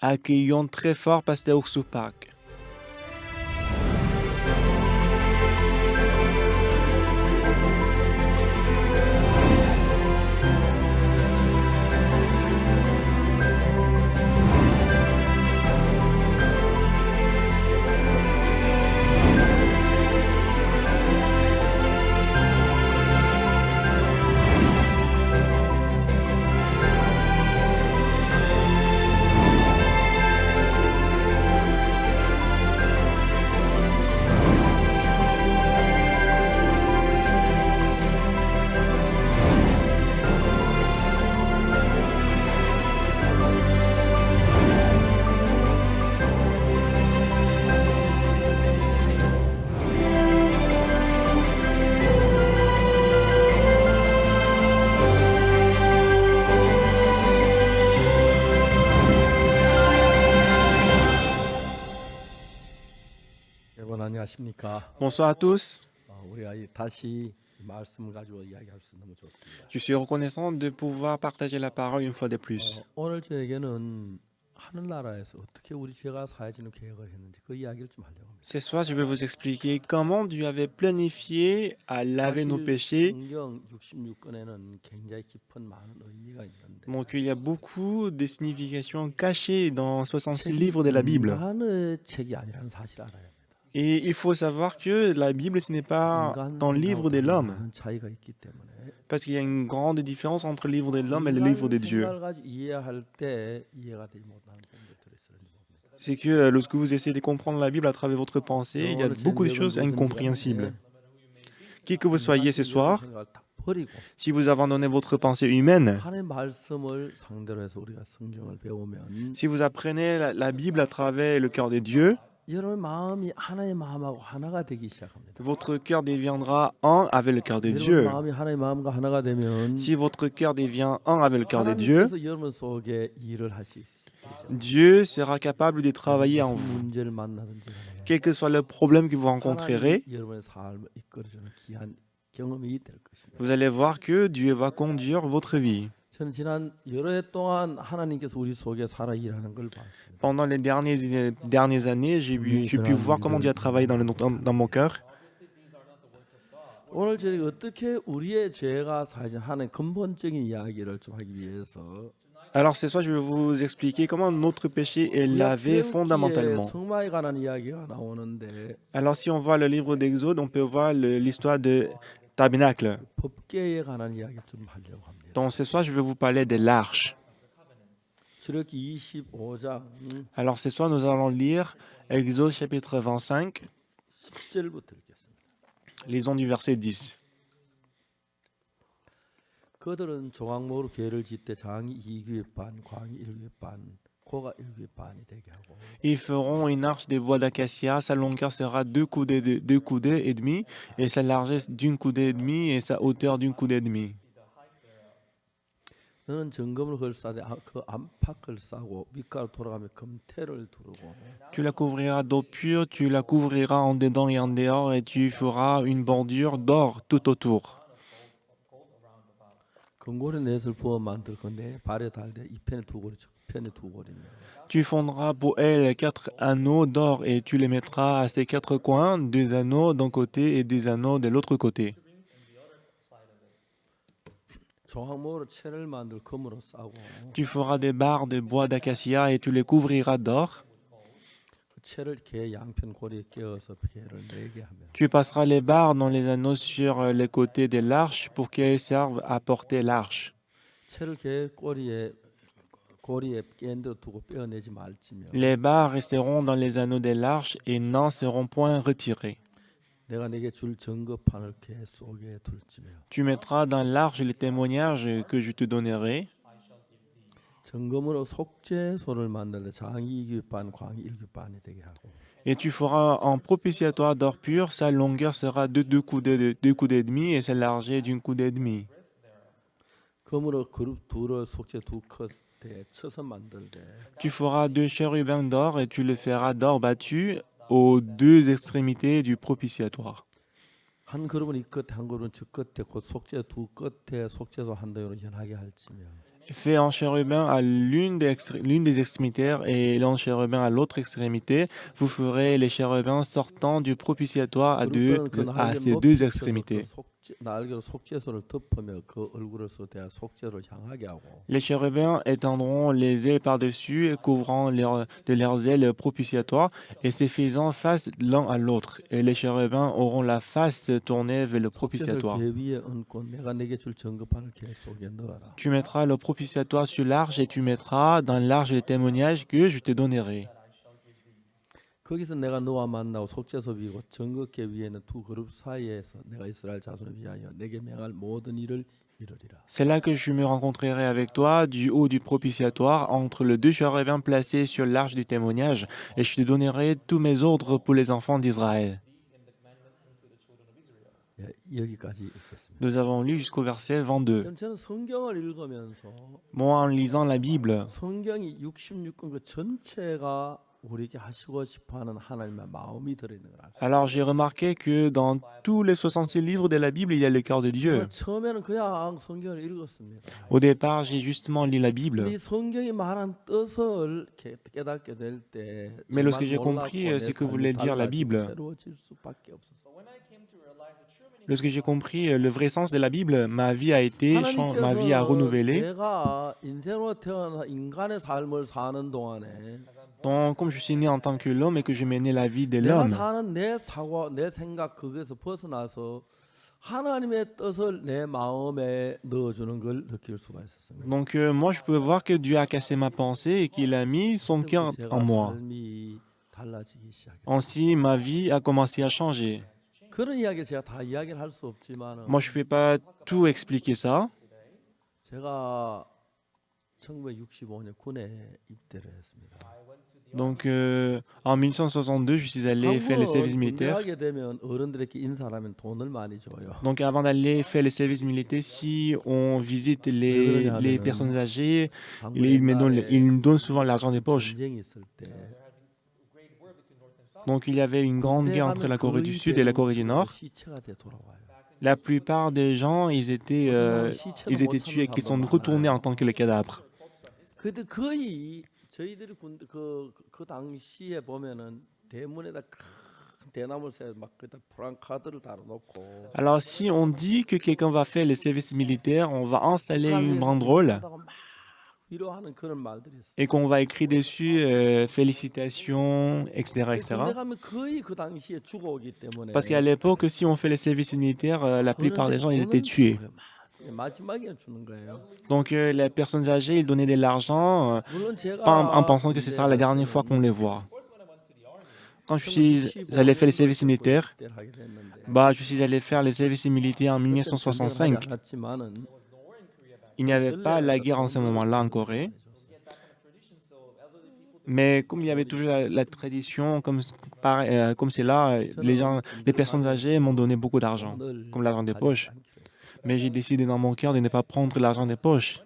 accueillant très fort Pasteur Oxopak. 여러분 안녕하십니까? Bonsoir à tous. 우리가 다시 이 말씀을 가지고 이야기할 수 너무 좋습니다. Je suis reconnaissant de pouvoir partager la parole une fois de plus. 오늘 저에게는 하늘나라에서 어떻게 우리 죄가 사해지는 계획을 했는지 그 이야기를 좀 하려고 합니다. Ce soir, je vais vous expliquer comment Dieu avait planifié à laver nos péchés. 성경 66권에는 굉장히 깊은 많은 의미가 있는데 Donc, il y a beaucoup de significations cachées dans 66 livres de la Bible. 인간의 책이 아니라는 사실 알아야 합니다. Et il faut savoir que la Bible, ce n'est pas dans le livre de l'homme. 많은 차이가 있기 때문에 Parce qu'il y a une grande différence entre le livre de l'homme et le livre de Dieu. 생각을 가지고 이해할 때 이해가 되지 못하는 부분들이 있어요. C'est que lorsque vous essayez de comprendre la Bible à travers votre pensée, il y a beaucoup de choses incompréhensibles. Qui que vous soyez ce soir, 생각을 다 버리고 si vous abandonnez votre pensée humaine, 하나님의 말씀을 상대로 해서 우리가 성경을 배우면 si vous apprenez la Bible à travers le cœur de Dieu, 여러분의 마음이 하나님의 마음하고 하나가 되기 시작합니다. votre cœur deviendra un avec le cœur de 여러분의 Dieu. 마음이 하나님의 마음과 하나가 되면 Si votre cœur devient un avec le cœur de Dieu, 하나님께서 여러분 속에 일을 하시죠. Dieu sera capable de travailler en vous. 문제를 만나든지 간에 Quel que soit le problème que vous rencontrerez, 하나님이 여러분의 삶을 이끌어주는 귀한 경험이 될 것입니다. vous allez voir que Dieu va conduire votre vie. 저는 지난 여러 해 동안 하나님께서 우리 속에 살아 일하는 걸 봤습니다. Pendant les dernières années, j'ai pu voir comment Dieu a travaillé dans mon cœur. 오늘 저희가 어떻게 우리의 죄가 사실 하는 근본적인 이야기를 좀 하기 위해서 Alors ce soir, je vais vous expliquer comment notre péché est lavé fondamentalement. 성막에 관한 이야기가 나오는데 Alors si on voit le livre d'Exode, on peut voir l'histoire de tabernacle. 법궤에 관한 이야기 좀 하려고 합니다. Donc ce soir, je vais vous parler de l'arche. 출애굽기 25장 Alors ce soir, nous allons lire Exode chapitre 25, 10절부터 읽겠습니다. lisons du verset 10. 그들은 조각목으로 궤를 짓되 장이 2규의 반, 광이 1규의 반, 코가 1규의 반이 되게 하고 Ils feront une arche de bois d'acacia, sa longueur sera 2 coudées et demi, et sa largesse d'une coudée et demie, et sa hauteur d'une coudée et demie. 너는 정금을 헐싸되 그 안팎을 싸고 밑가로 돌아가며 금태를 두르고 Tu la couvriras d'eau pure, tu la couvriras en dedans et en dehors, et tu feras une bordure d'or tout autour. 금고리 넷을 부어 만들 그네 발에 달되 이 편에 두 고리 저 편에 두 고리며 Tu fondras pour elle 4 anneaux d'or, et tu les mettras à ses 4 coins, 2 anneaux d'un côté et 2 anneaux de l'autre côté. 조각목으로 채를 만들 금으로 싸고 Tu feras des barres de bois d'acacia, et tu les couvriras d'or. 그 채를 개 양편 고리에 끼워서 개를 4개 하며 Tu passeras les barres dans les anneaux sur les côtés de l'arche pour qu'elles servent à porter l'arche. 채를 개 고리에 깬데 두고 빼어내지 말지며 Les barres resteront dans les anneaux de l'arche et n'en seront point retirées. 내가 네게 줄 증거판을 개 속에 둘지며 Tu mettras dans l'arche le témoignage que je te donnerai. 정금으로 속죄소를 만들되 장이 2규 반, 광이 1규 반이 되게 하고 Et tu feras un propitiatoire d'or pur, sa longueur sera de 2 coudées et demie, et sa largeur d'une coudée et demie. 금으로 그룹 둘을 속죄 두 컷에 쳐서 만들되 Tu feras 2 chérubins d'or, et tu les feras d'or battu aux 2 extrémités du propitiatoire. 한 그룹은 이 끝에 한 그룹은 저 끝에 곧 속죄 두 끝에 속죄소 한 대로 현하게 할지며 Fait un chérubin à l'une des extrémités et l'un chérubin à l'autre extrémité. Vous ferez les chérubins sortant du propitiatoire 그럴 때는 그 à 날개를 ces 높이 deux 펴서 그 extrémités. 날개로 속죄소를 덮으며 그 얼굴에서 대한 속죄를 향하게 하고 Les chérubins étendront les ailes par-dessus et couvrant de leurs ailes propitiatoires et se faisant face l'un à l'autre. Et les chérubins auront la face tournée vers le 속죄소를 propitiatoire. 궤 위에 얹고 내가 내게 줄 증거판을 궤 속에 넣어라. Tu mettras le propitiatoire sur l'arche et tu mettras dans l'arche le témoignage que je te donnerai. 거기서 내가 너와 만나고 속죄소 위고 증거궤 위에 있는 두 그룹 사이에서 내가 이스라엘 자손을 위하여 내게 명할 모든 일을 이루리라. C'est là que je me rencontrerai avec toi du haut du propitiatoire entre les deux chérubins placés sur l'arche du témoignage et je te donnerai tous mes ordres pour les enfants d'Israël. 예, 여기까지 읽겠습니다. Nous avons lu jusqu'au verset 22. 저는 성경을 읽으면서 Moi, en lisant la Bible, 성경이 66권 그 전체가 우리에게 하시고 싶어하는 하나님의 마음이 들어있는 걸 알아요. alors j'ai remarqué que dans tous les 66 livres de la Bible, il y a le cœur de Dieu. 정말 처음에는 그냥 성경을 읽었습니다. Au départ, j'ai justement lu la 근데 Bible. 이 성경이 말한 뜻을 깨닫게 될 때 Mais lorsque 정말 j'ai 놀랍고 compris 내 ce que 삶이 voulait dire la 달라지고 Bible, 새로워질 수밖에 없었어요. lorsque j'ai compris le vrai sens de la Bible, ma vie a 하나님께서 renouvelé. 내가 인생으로 태어나 인간의 삶을 사는 동안에 Donc, comme je suis né en tant que l'homme et que je menais la vie de 내가 l'homme, 사는 내 사고, 내 생각 거기에서 벗어나서 하나님의 뜻을 내 마음에 넣어주는 걸 느낄 수가 있었습니다. donc moi je peux voir que Dieu a cassé ma pensée et qu'il a mis son cœur 제가 en moi. 삶이 달라지기 시작했어요. Ainsi, ma vie a commencé à changer. 그런 이야기를 제가 다 이야기를 할 수 없지만 Moi, je ne peux pas tout expliquer ça. 제가 1965년 군에 입대를 했습니다. Donc, en 1962, je suis allé faire le service 한국은 군대 militaire. 가게 되면 어른들에게 인사하면 돈을 많이 줘요. Donc, avant d'aller faire le service militaire, si on visite les personnes âgées, 한국 ils nous donnent souvent l'argent des poches. 전쟁이 있을 때 Donc, il y avait une grande 군대 guerre entre 가면 la Corée du 거의 Sud et la 대부분 Corée du 죽어서 Nord. 시체가 돼 돌아와요. La plupart des gens, ils étaient tués, qui sont retournés en tant que les cadavres. 근데 거의 저희들이 군대 그 당시에 보면은 대문에다 큰 대나무를 세워 막 그다 프랑카드를 달아놓고 Alors, si on dit que quelqu'un va faire le service militaire, on va installer une banderole 막 위로하는 그런 말들이 있어요. et qu'on va écrire dessus félicitations, etc., 군대 etc. 가면 거의 그 당시에 죽어오기 때문에 Parce qu'à l'époque, si on fait le service militaire, la plupart des gens, ils étaient 돈은 tués. 줘요. 마지막에 주는 거예요. Donc, les personnes âgées, ils donnaient de l'argent 물론 제가 en pensant que ce sera la dernière fois qu'on les voit. Quand je suis allé faire le service militaire, je suis allé faire le service militaire en 1965. Il n'y avait pas la guerre en ce moment-là en Corée. Mais comme il y avait toujours la tradition, comme c'est là, les personnes âgées m'ont donné beaucoup d'argent, comme l'argent des poches. Mais j'ai décidé dans mon cœur de ne pas prendre l'argent des poches.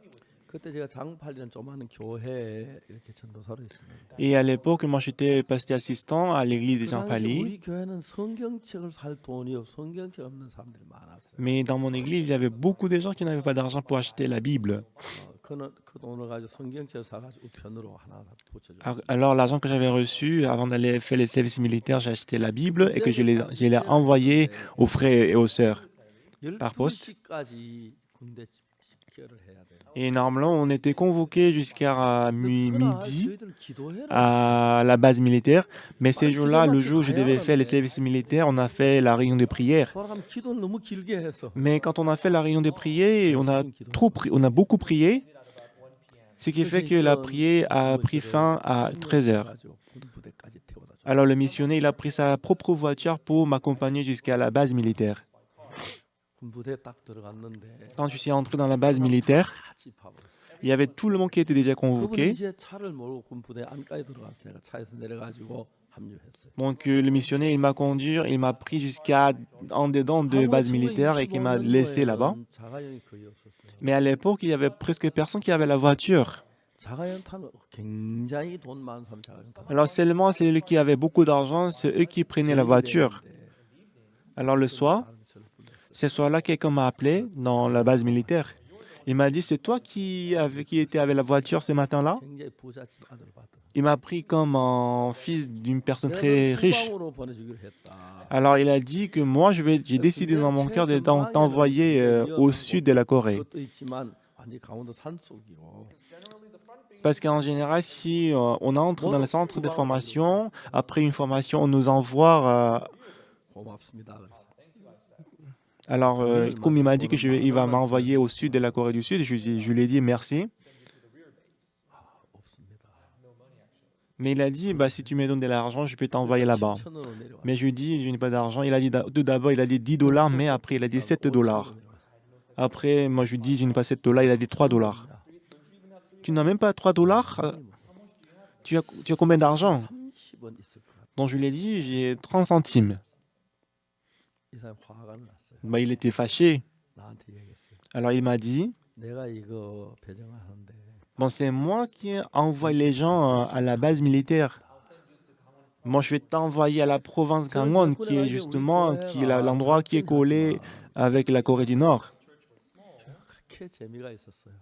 그때 제가 장팔리는 조그마한 교회에 이렇게 전도사로 있습니다. Et à l'époque, moi j'étais pasteur assistant à l'église des 그 당시 Jean-Pali. 우리 교회는 성경책을 살 돈이 성경책 없는 사람들이 많았어요. Mais dans mon église, il y avait beaucoup de gens qui n'avaient pas d'argent pour acheter la Bible. 그 돈을 가지고 성경책을 사가지고 우편으로 하나 붙여줘. Alors l'argent que j'avais reçu avant d'aller faire les services militaires, j'ai acheté la Bible et que je l'ai envoyé aux frères et aux sœurs par poste. 12시까지 군대 집결을 해야 돼요. Et normalement, on était convoqués jusqu'à 그러나 midi 저희들 기도회를 à la base militaire. Mais ces jours-là, le jour où je devais faire les services militaires, on a fait la réunion de prière. 돌아가면 기도를 너무 길게 해서 Mais quand on a fait la réunion de prière, on a beaucoup prié, ce qui fait que la prière a pris fin à 13 heures. 군부대까지 태워다 줘. Alors le missionnaire, il a pris sa propre voiture pour m'accompagner jusqu'à la base militaire. 군부대 딱 들어갔는데 Quand je suis entré dans la base militaire, 다 집합을 il y avait tout le monde qui était déjà 그분이 convoqué. 이제 차를 몰고 군부대 안까지 들어갔어요. 제가 차에서 내려가지고 합류했어요. Donc le missionnaire, il m'a conduit, il m'a pris jusqu'à en dedans de base militaire et qui m'a laissé là-bas. 자가용이 거의 없었어요. Mais à l'époque, il y avait presque personne qui avait la voiture. 자가용 타는 굉장히 돈 많은 사람 자가용 타는. Alors seulement ceux qui avaient beaucoup d'argent, c'est eux qui prenaient la voiture. Alors le soir, ce soir-là, quelqu'un m'a appelé dans la base militaire. Il m'a dit, c'est toi qui étais avec la voiture ce matin-là? 굉장히 부잣집 아들 받아. Il m'a pris comme un fils d'une personne 내가 très 너를 riche. 후방으로 보내주기로 했다. Alors il a dit que moi, j'ai décidé dans 군대는 mon cœur de 최전방에는 t'envoyer 굉장히 au 위험한 sud de la Corée. 것도 있지만 완전 강원도 산속이고. Parce qu'en général, si on entre dans le centre de 후방으로 formation, après une formation, on nous envoie. 고맙습니다. 그래서. Alors, comme il m'a dit il va m'envoyer au sud de la Corée du Sud, je lui ai dit merci. 없습니다. Mais il a dit, bah, si tu me donnes de l'argent, je peux t'envoyer là-bas. 7,000원으로 내려왔어요. Mais je lui ai dit, je n'ai pas d'argent. Il a dit, tout d'abord, il a dit 10 dollars, mais après, il a dit 7 dollars. Après, moi, je lui ai dit, je n'ai pas 7 dollars. Il a dit 3 dollars. Tu n'as même pas 3 dollars? Tu as combien d'argent? 30원 있을 것 같아. Donc, je lui ai dit, j'ai 30 centimes. 이 사람 화가 났어요. Bah, il était fâché. 나한테 얘기했어요. Alors, il m'a dit, 내가 이거 배정하는데 bon, c'est moi qui envoie les gens à la base militaire. Moi, je vais t'envoyer à la province Gangwon, qui est justement l'endroit qui est collé avec la Corée du Nord. 그렇게 재미가 있었어요.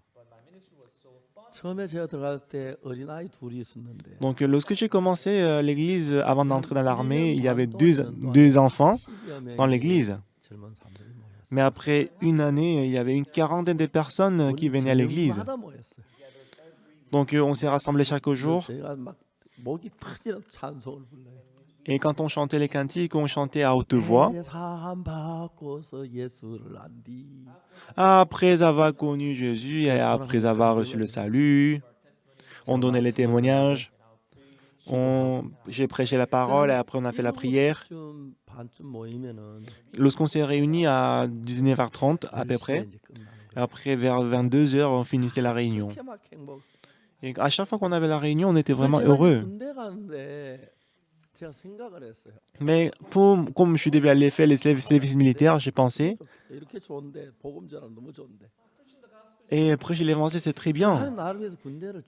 처음에 제가 들어갈 때 어린아이 둘이 있었는데 Donc, lorsque j'ai commencé l'église, avant d'entrer dans l'armée, il y avait deux enfants 10여 dans 명의 l'église. 젊은 사람들이 모였어요. Mais après une année, il y avait une quarantaine de personnes qui venaient à l'église. 저녁마다 모였어요. Donc, on s'est rassemblés chaque jour. 저희가 막 목이 터지는 찬송을 불러요. Et quand on chantait les cantiques, on chantait à haute voix. 산 바꿔서 예수를 안디. Après avoir connu Jésus et après avoir reçu le salut, on donnait les témoignages. J'ai prêché la parole et après on a fait la prière. 좀 반쯤 모이면은 Lorsqu'on s'est réunis à 19h30 à peu près, 이제 끝나는 거예요. après vers 22h, on finissait la réunion. 그렇게 막 행복. Et à chaque fois qu'on avait la réunion, on était vraiment 제가 heureux. 군대 가는데 제가 생각을 했어요. Mais comme je devais aller faire les services militaires, j'ai pensé, 이렇게 좋은데 복음 전환 너무 좋은데. et prêcher l'évangile, c'est très bien. 하나님 나를 위해서 군대를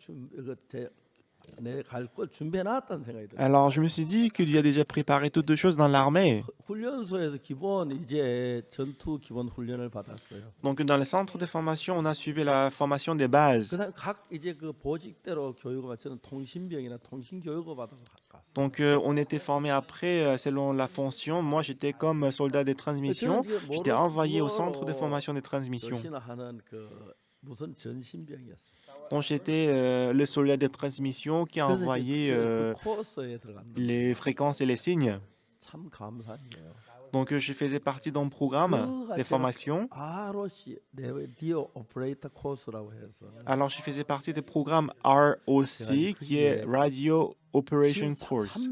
내갈걸 준비해 놨다는 생각이 들어요. Alors je me suis dit que Dieu a déjà préparé toutes les choses dans l'armée. 훈련소에서 기본 이제 전투 기본 훈련을 받았어요. Donc dans le centre de formation, on a suivi la formation des bases. 그다음 각 이제 그 보직대로 교육을 저는 통신병이나 통신교육을 받아서 갔어요. Donc on était formés après selon la fonction. Moi j'étais comme soldat de transmission. J'étais envoyé au centre de formation des transmissions. 역시나 하는 그 무슨 전신병이었어요. Donc j'étais le soldat de transmission qui a 그래서 envoyé 그 코스에 들어갔는데 les fréquences et les signes. 참 감사한 게요. Donc je faisais partie d'un programme de formation. ROC Radio Operator Course라고 해서 Alors je faisais partie du programme ROC qui est Radio Operation Course.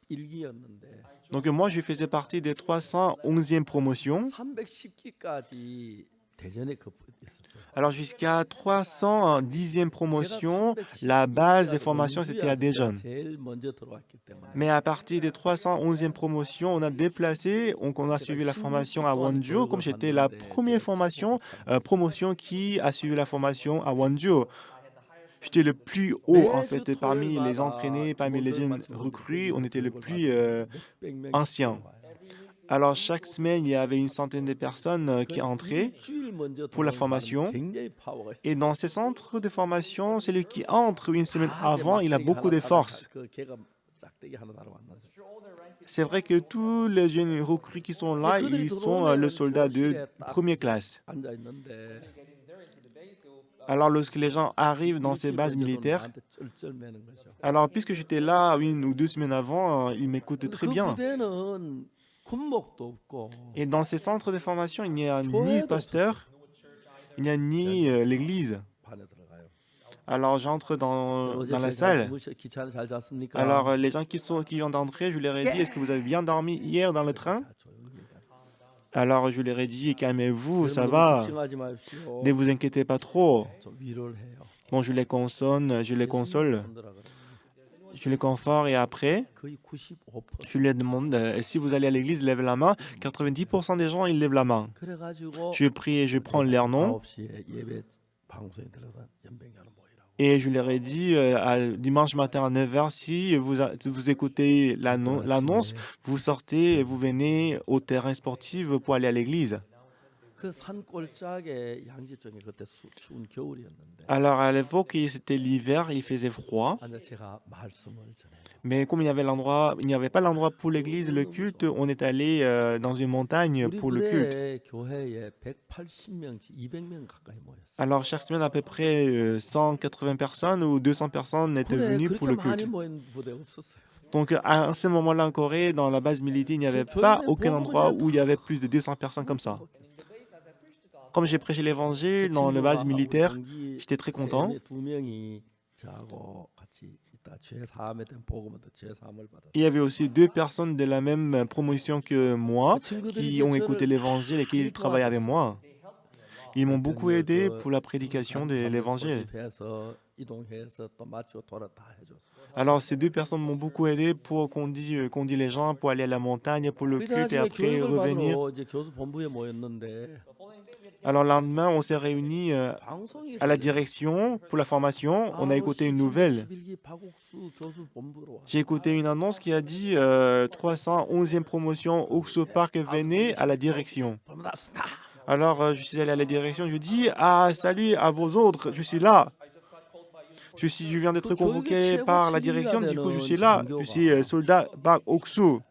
311기였는데 Donc moi je faisais partie des 311e promotion. 310기까지 대전에 그 있었어요. Alors jusqu'à 310e promotion, la base des formations c'était à Daejeon. 제일 먼저 들어왔기 때문에 Mais à partir des 311e promotion, on a déplacé, donc on a suivi la formation à Wonju, comme j'étais la première promotion qui a suivi la formation à Wonju. J'étais le plus haut en fait parmi les entraînés, parmi les jeunes recrues, on était le plus ancien. Alors chaque semaine, il y avait une centaine de personnes qui entraient pour la formation. Et dans ces centres de formation, celui qui entre une semaine avant, il a beaucoup de force. C'est vrai que tous les jeunes recrues qui sont là, ils sont le soldat de première classe. Alors lorsque les gens arrivent dans ces bases militaires, alors puisque j'étais là une ou 2 semaines avant, ils m'écoutent très bien. Et dans ces centres de formation, il n'y a ni pasteur, il n'y a ni l'église. Alors j'entre dans la salle. Alors les gens qui viennent d'entrer, je leur ai dit, est-ce que vous avez bien dormi hier dans le train? Alors je leur ai dit, calmez-vous, ça va, ne vous inquiétez pas trop. Donc je les console, je les conforte et après, je leur demande, si vous allez à l'église, lèvez la main. 90% des gens, ils lèvent la main. Je prie et je prends leur nom. Et je leur ai dit, dimanche matin à 9h, si vous écoutez l'annonce, vous sortez et vous venez au terrain sportif pour aller à l'église. 그 산골짜기에 양지중에 그때 추운 겨울이었는데 Alors à l'époque, c'était l'hiver, il faisait froid. 앉아 제가 말씀을 전해요. Mais comme il n'y avait pas l'endroit pour l'église, le culte, on est allé dans une montagne 우리 pour le culte. 부대 교회에 180명씩 200명 가까이 모였어요. Alors chaque semaine, à peu près 180 personnes ou 200 personnes étaient 부대에 venues pour 그렇게 le 많이 culte. 모인 부대 없었어요. Donc à ce moment-là en Corée, dans la base militaire, il n'y avait pas aucun endroit où il y avait plus de 200 personnes comme ça. Comme j'ai prêché l'évangile dans la base militaire, j'étais très content. 두 명이 저하고 같이 있다. 제3에 대한 복음을 또 제3을 받았어요. Il y avait aussi 2 personnes de la même promotion que moi qui ont écouté l'évangile et qui travaillent avec moi. Ils m'ont beaucoup aidé pour la prédication de l'évangile. 소집해서 이동해서 또 마치고 돌아 다 해줬어요. Alors ces 2 personnes m'ont beaucoup aidé pour qu'on dit les gens pour aller à la montagne pour le 그때 culte et 아침에 après 교육을 revenir. 받으러 이제 교수 본부에 모였는데 Alors le lendemain, on s'est réunis 방송이 à la direction pour la formation. On a écouté une nouvelle. 11기 박옥수 교수 본부로 와. J'ai écouté une annonce qui a dit 311e promotion Oxo Park venez à la direction. 반갑습니다. Alors je suis allé à la direction, je dis ah salut à vos autres, je suis là. Je viens d'être convoqué par la direction, du coup je suis là. Je suis soldat Park Oksu.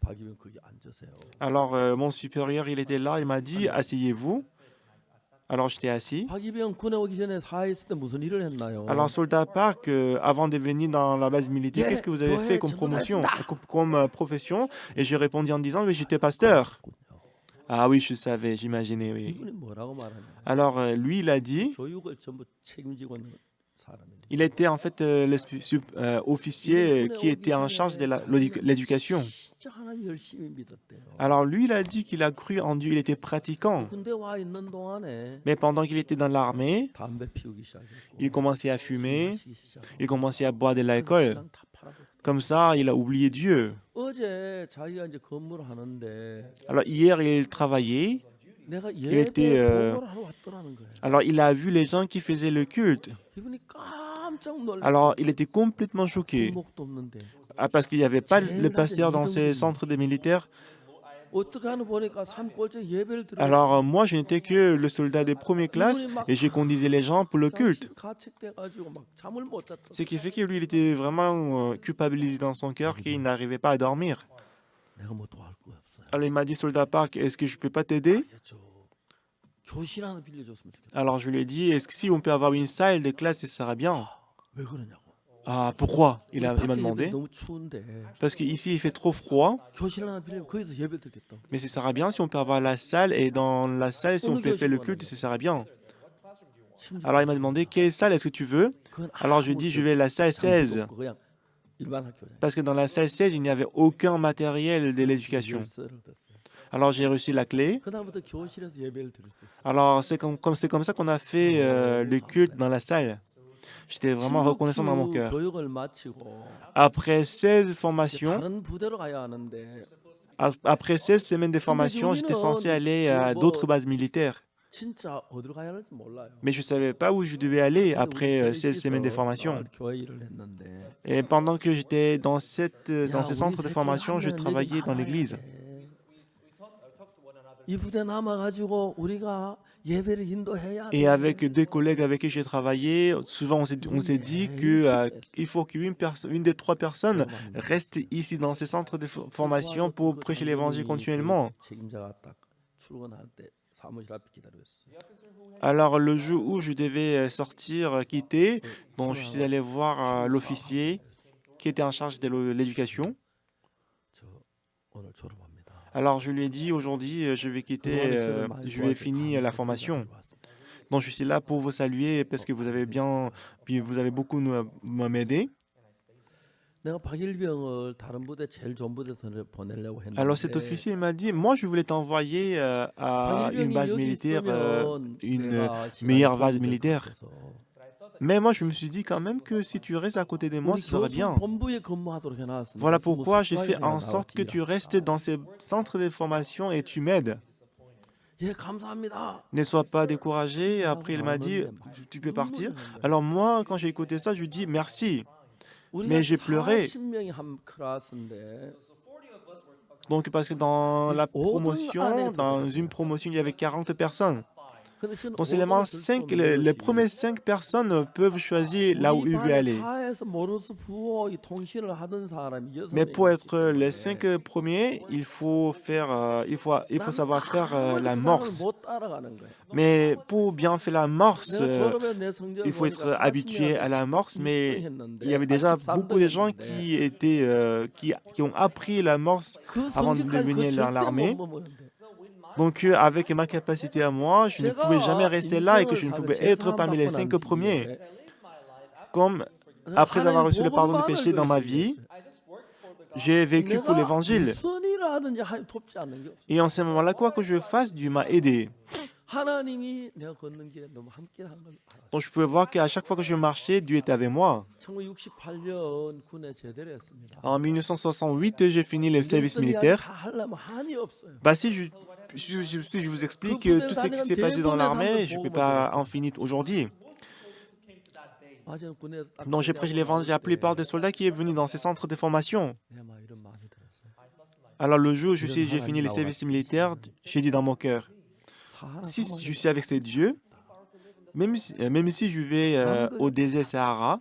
박이면 거기 앉으세요. Alors mon supérieur il était là, il m'a dit asseyez-vous. Alors j'étais assis. 박이병 군에 오기 전에 사회했을 때 무슨 일을 했나요? Alors soldat Park, avant de venir dans la base militaire, qu'est-ce que vous avez fait comme promotion, comme profession? Et j'ai répondu en disant oui j'étais pasteur. Ah oui, je savais, j'imaginais, oui. 이분이 뭐라고 말하냐? Alors, lui, il a dit, 교육을 전부 책임지고 있는 사람인데. il était en fait officier qui était en charge de l'éducation. 진짜 하나님 열심히 믿었대요. Alors, lui, il a dit qu'il a cru en Dieu, il était pratiquant. 군대 와 있는 동안에 Mais pendant qu'il était dans l'armée, 담배 피우기 시작했고. il commençait à fumer, 마시기 시작했고. il commençait à boire de l'alcool. 신앙 다 팔아버렸어요. Comme ça, il a oublié Dieu. 어제 자기가 이제 근무를 하는데 Alors, hier, il travaillait. 내가 était, 예배 보고를 하러 왔더라는 거예요. Alors, il a vu les gens qui faisaient le culte. 이분이 깜짝 놀랐어요. Alors, il était complètement choqué. 목도 없는데 Parce qu'il n'y avait pas le pasteur dans ces centres de militaires. 어떻게 하는 보니까 산골째 예배를 들어. Alors, moi, je n'étais que le soldat de première classe et j'ai conduisais les gens pour le culte. 가책돼가지고 막 잠을 못 잤다. Ce qui fait que lui, il était vraiment culpabilisé dans son cœur qu'il n'arrivait pas à dormir. 내가 뭐 도와줄 거 없어요. Alors, il m'a dit, soldat Park, est-ce que je peux pas t'aider? 저 교실 하나 빌려줬으면 좋겠어. Alors, je lui ai dit, est-ce que si on peut avoir une salle de classe, ça serait bien. 왜 그러냐고. Ah, pourquoi? Il m'a 밖에 demandé. 예배 너무 추운데 Parce qu'ici, il fait trop froid. 교실 하나 빌리면 거기서 예배 드리겠다. Mais ce serait bien si on peut avoir la salle et dans la salle, si on peut faire le culte, ce serait bien. Alors, il m'a demandé, quelle salle est-ce que tu veux? Alors, je lui ai dit, je vais à la salle 16. 그냥 일반 학교잖아요. Parce que dans la salle 16, il n'y avait aucun matériel de l'éducation. 열쇠를 뒀어요. Alors j'ai reçu la clé. 그다음부터 교실에서 예배를 드릴 수 있어요. Alors c'est comme ça qu'on a fait le culte dans la salle. J'étais vraiment reconnaissant dans mon cœur. 교육을 마치고 Après 16 formations, 다른 부대로 가야 하는데 après 16 semaines de formation, j'étais censé aller à d'autres bases militaires. 진짜 어디로 가야 할지 몰라요. Mais je ne savais pas où je devais aller après 16 semaines de formation. 교회 일을 했는데 Et pendant que j'étais dans ces centres de formation, je travaillais dans l'église. 이 부대 남아 가지고 우리가 예배를 인도해야 Et avec 2 collègues avec qui j'ai travaillé, souvent on s'est dit qu'il faut qu'une des 3 personnes reste ici dans ces centres de formation pour prêcher l'évangile continuellement. 책임자가 딱 출근할 때 사무실 앞에 기다리고 있었어요. Alors le jour où je devais sortir, quitter, bon, je suis allé voir l'officier qui était en charge de l'éducation. 저 오늘 졸업합니다. Alors je lui ai dit aujourd'hui je vais quitter, je vais finir la formation. Donc je suis là pour vous saluer parce que vous avez beaucoup m'aider. 내가 박일병을 다른 부대 제일 좋은 부대 보내려고 했는데 Alors cet officier m'a dit, moi je voulais t'envoyer à une base militaire, une meilleure base militaire. Mais moi je me suis dit quand même que si tu restes à côté de moi, ce serait bien. Voilà pourquoi j'ai fait en sorte que tu restes dans ces centres de formation et tu m'aides. Ne sois pas découragé. Après il m'a dit, tu peux partir. Alors moi quand j'ai écouté ça, je lui dis merci. Mais j'ai pleuré. Donc, parce que dans la promotion, 안에 dans 들어갔어요. une promotion, il y avait 40 personnes. 근데 저는 Donc, seulement 5등을 들 수 없는 les 것이 premières 5 personnes peuvent choisir là où 우리 ils veulent 반의 aller. 사회에서 모르스 부호 이 통신을 하던 사람이 6명이 Mais pour 있기 être les 때문에 5 premiers, il faut 나는 savoir faire 아무리 la 그 사람을 morse. 못 따라가는 거예요. Mais pour bien faire la morse, 내가 졸업해 내 성적을 il faut 보니까 être habitué à 40명한테 la morse, 16등 mais il y 했는데 avait déjà beaucoup de gens 13등 qui 했는데 étaient, qui ont appris la morse 그 avant de 성적까지 그 devenir dans 절대 못 l'armée. 머무는데 Donc, avec ma capacité à moi, je ne pouvais jamais 제가 rester là et que 인생을 je ne 살며 pouvais être 제사함 parmi les 받고 5 난 premiers. 뒤에 Comme 저는 après avoir 하나님 reçu le pardon des péchés 복음만을 dans ma 열심히 vie, 했어요. j'ai vécu pour 내가 l'évangile. 무슨 일을 하든지 하나님 돕지 않는 게 없어요. Et en ce moment-là, quoi que je fasse, Dieu m'a aidé. 하나님이 내가 걷는 길에 너무 함께하는 걸 알았어요. Donc, je pouvais voir qu'à chaque fois que je marchais, Dieu était avec moi. 1968년 군에 제대를 했습니다. En 1968, j'ai fini le service 이야기 militaire. 다 하려면 한이 없어요. Bah, si je vous explique tout ce qui s'est passé dans l'armée, je ne peux pas en finir aujourd'hui. 맞아요. 군에서 딱 Donc, j'ai prêché l'évangile à la plupart des soldats qui sont venus dans ces centres de formation. 내 마음 이런 마음이 들었어요. Alors, le jour où j'ai fini le service militaire, j'ai dit dans mon cœur, 사하라 si 사막에 je suis avec ces dieux, même si je vais au désert Sahara,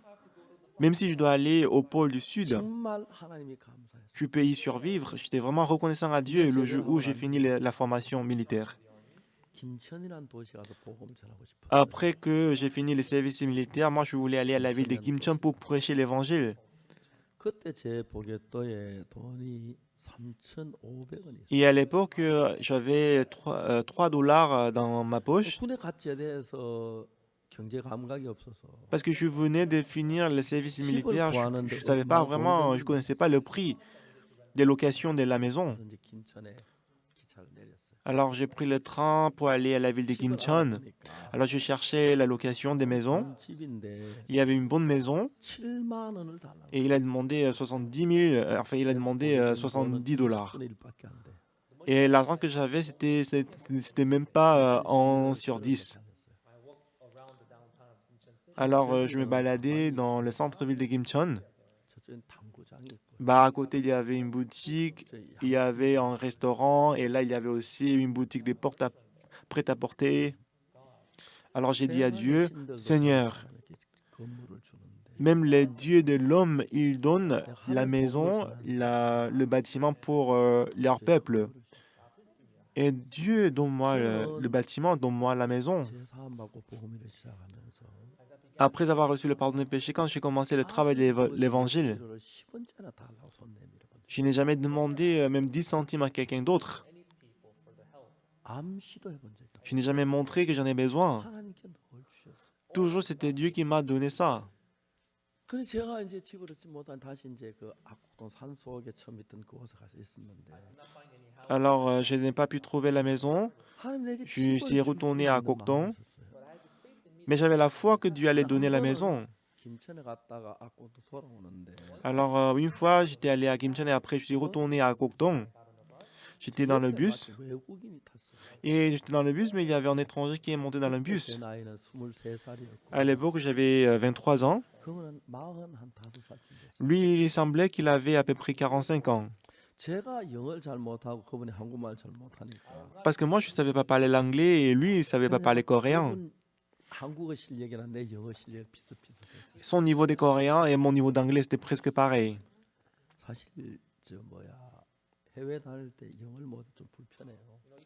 même si je dois aller au pôle du Sud, 정말 하나님이 감사했어요. je peux y survivre. J'étais vraiment reconnaissant à Dieu le jour où j'ai fini la formation militaire. 김천이라는 도시 가서 복음 전하고 싶어요. Après que j'ai fini le service militaire, moi je voulais aller à la ville de Kimcheon pour prêcher l'évangile. 그때 제 보게또에 돈이 3,500원이었어요. Et à l'époque, j'avais 3 dollars dans ma poche 군에 같이 대해서 경제 감각이 없어서 parce que je venais de finir le service militaire. Je ne savais pas 얼마 vraiment, je ne connaissais pas le prix des locations de la maison. 그래서 이제 김천에 기차를 내렸어요. Alors j'ai pris le train pour aller à la ville de 집을 Kimcheon. 알아보니까 Alors je cherchais la location des maisons. 좋은 집인데 Il y avait une bonne maison 7만 원을 달라고. et il a demandé 70 000, enfin il a demandé 70 dollars. 10분의 1밖에 안 돼. Et l'argent que j'avais, c'était même pas 1 sur 10. Alors je me baladais dans le centre-ville de Kimcheon. 저쪽엔 당구장이 있고 Bah, à côté, il y avait une boutique, il y avait un restaurant et là, il y avait aussi une boutique de prêt-à-porter. Alors j'ai dit à Dieu, Seigneur, 건물을 주는데 même les dieux de l'homme, ils donnent la maison, le bâtiment pour leur peuple. Et Dieu, donne-moi le bâtiment, donne-moi la maison. 제사함 받고 복음을 시작하면서 Après avoir reçu le pardon des péchés, quand j'ai commencé le travail de l'évangile, 10원짜리 달라고 손 내밀어 본 적. je n'ai jamais demandé même 10 centimes à quelqu'un d'autre. 암 시도해 본 적이 없어요. Je n'ai jamais montré que j'en ai besoin. 하나님께 늘 주셨어요. Toujours, c'était Dieu qui m'a donné ça. 그래서 제가 이제 집을 얻지 못한 다시 이제 그 악곡동 산 속에 처음 있던 그곳에 가서 있었는데 Alors, je n'ai pas pu trouver la maison, 하나님 내게 Je suis 집을 retourné 줄 à 수 있는 Cocteau. 마음이 있었어요. mais j'avais la foi que Dieu allait donner la maison. 김천에 갔다가 악곡도 돌아오는데 Alors, une fois, j'étais allé à Kimcheon et après, je suis retourné à Cocteau. J'étais dans le bus 외국인이 탔어요. et j'étais dans le bus, mais il y avait un étranger qui est monté dans le 제 bus. 나이는 23살이었고 À l'époque, j'avais 23 ans. 그분은 45살쯤 됐어요. Lui, il semblait qu'il avait à peu près 45 ans. 제가 영어를 잘 못하고 그분이 한국말 잘 못하니까 Parce que moi, je ne savais pas parler l'anglais et lui, il ne savait pas parler coréen. 그분 한국어 실력이나 내 영어 실력 비슷비슷했어요. Son niveau de coréen et mon niveau d'anglais, c'était presque pareil. 사실 저 뭐야 해외 다닐 때 영어를 못해 좀 불편해요.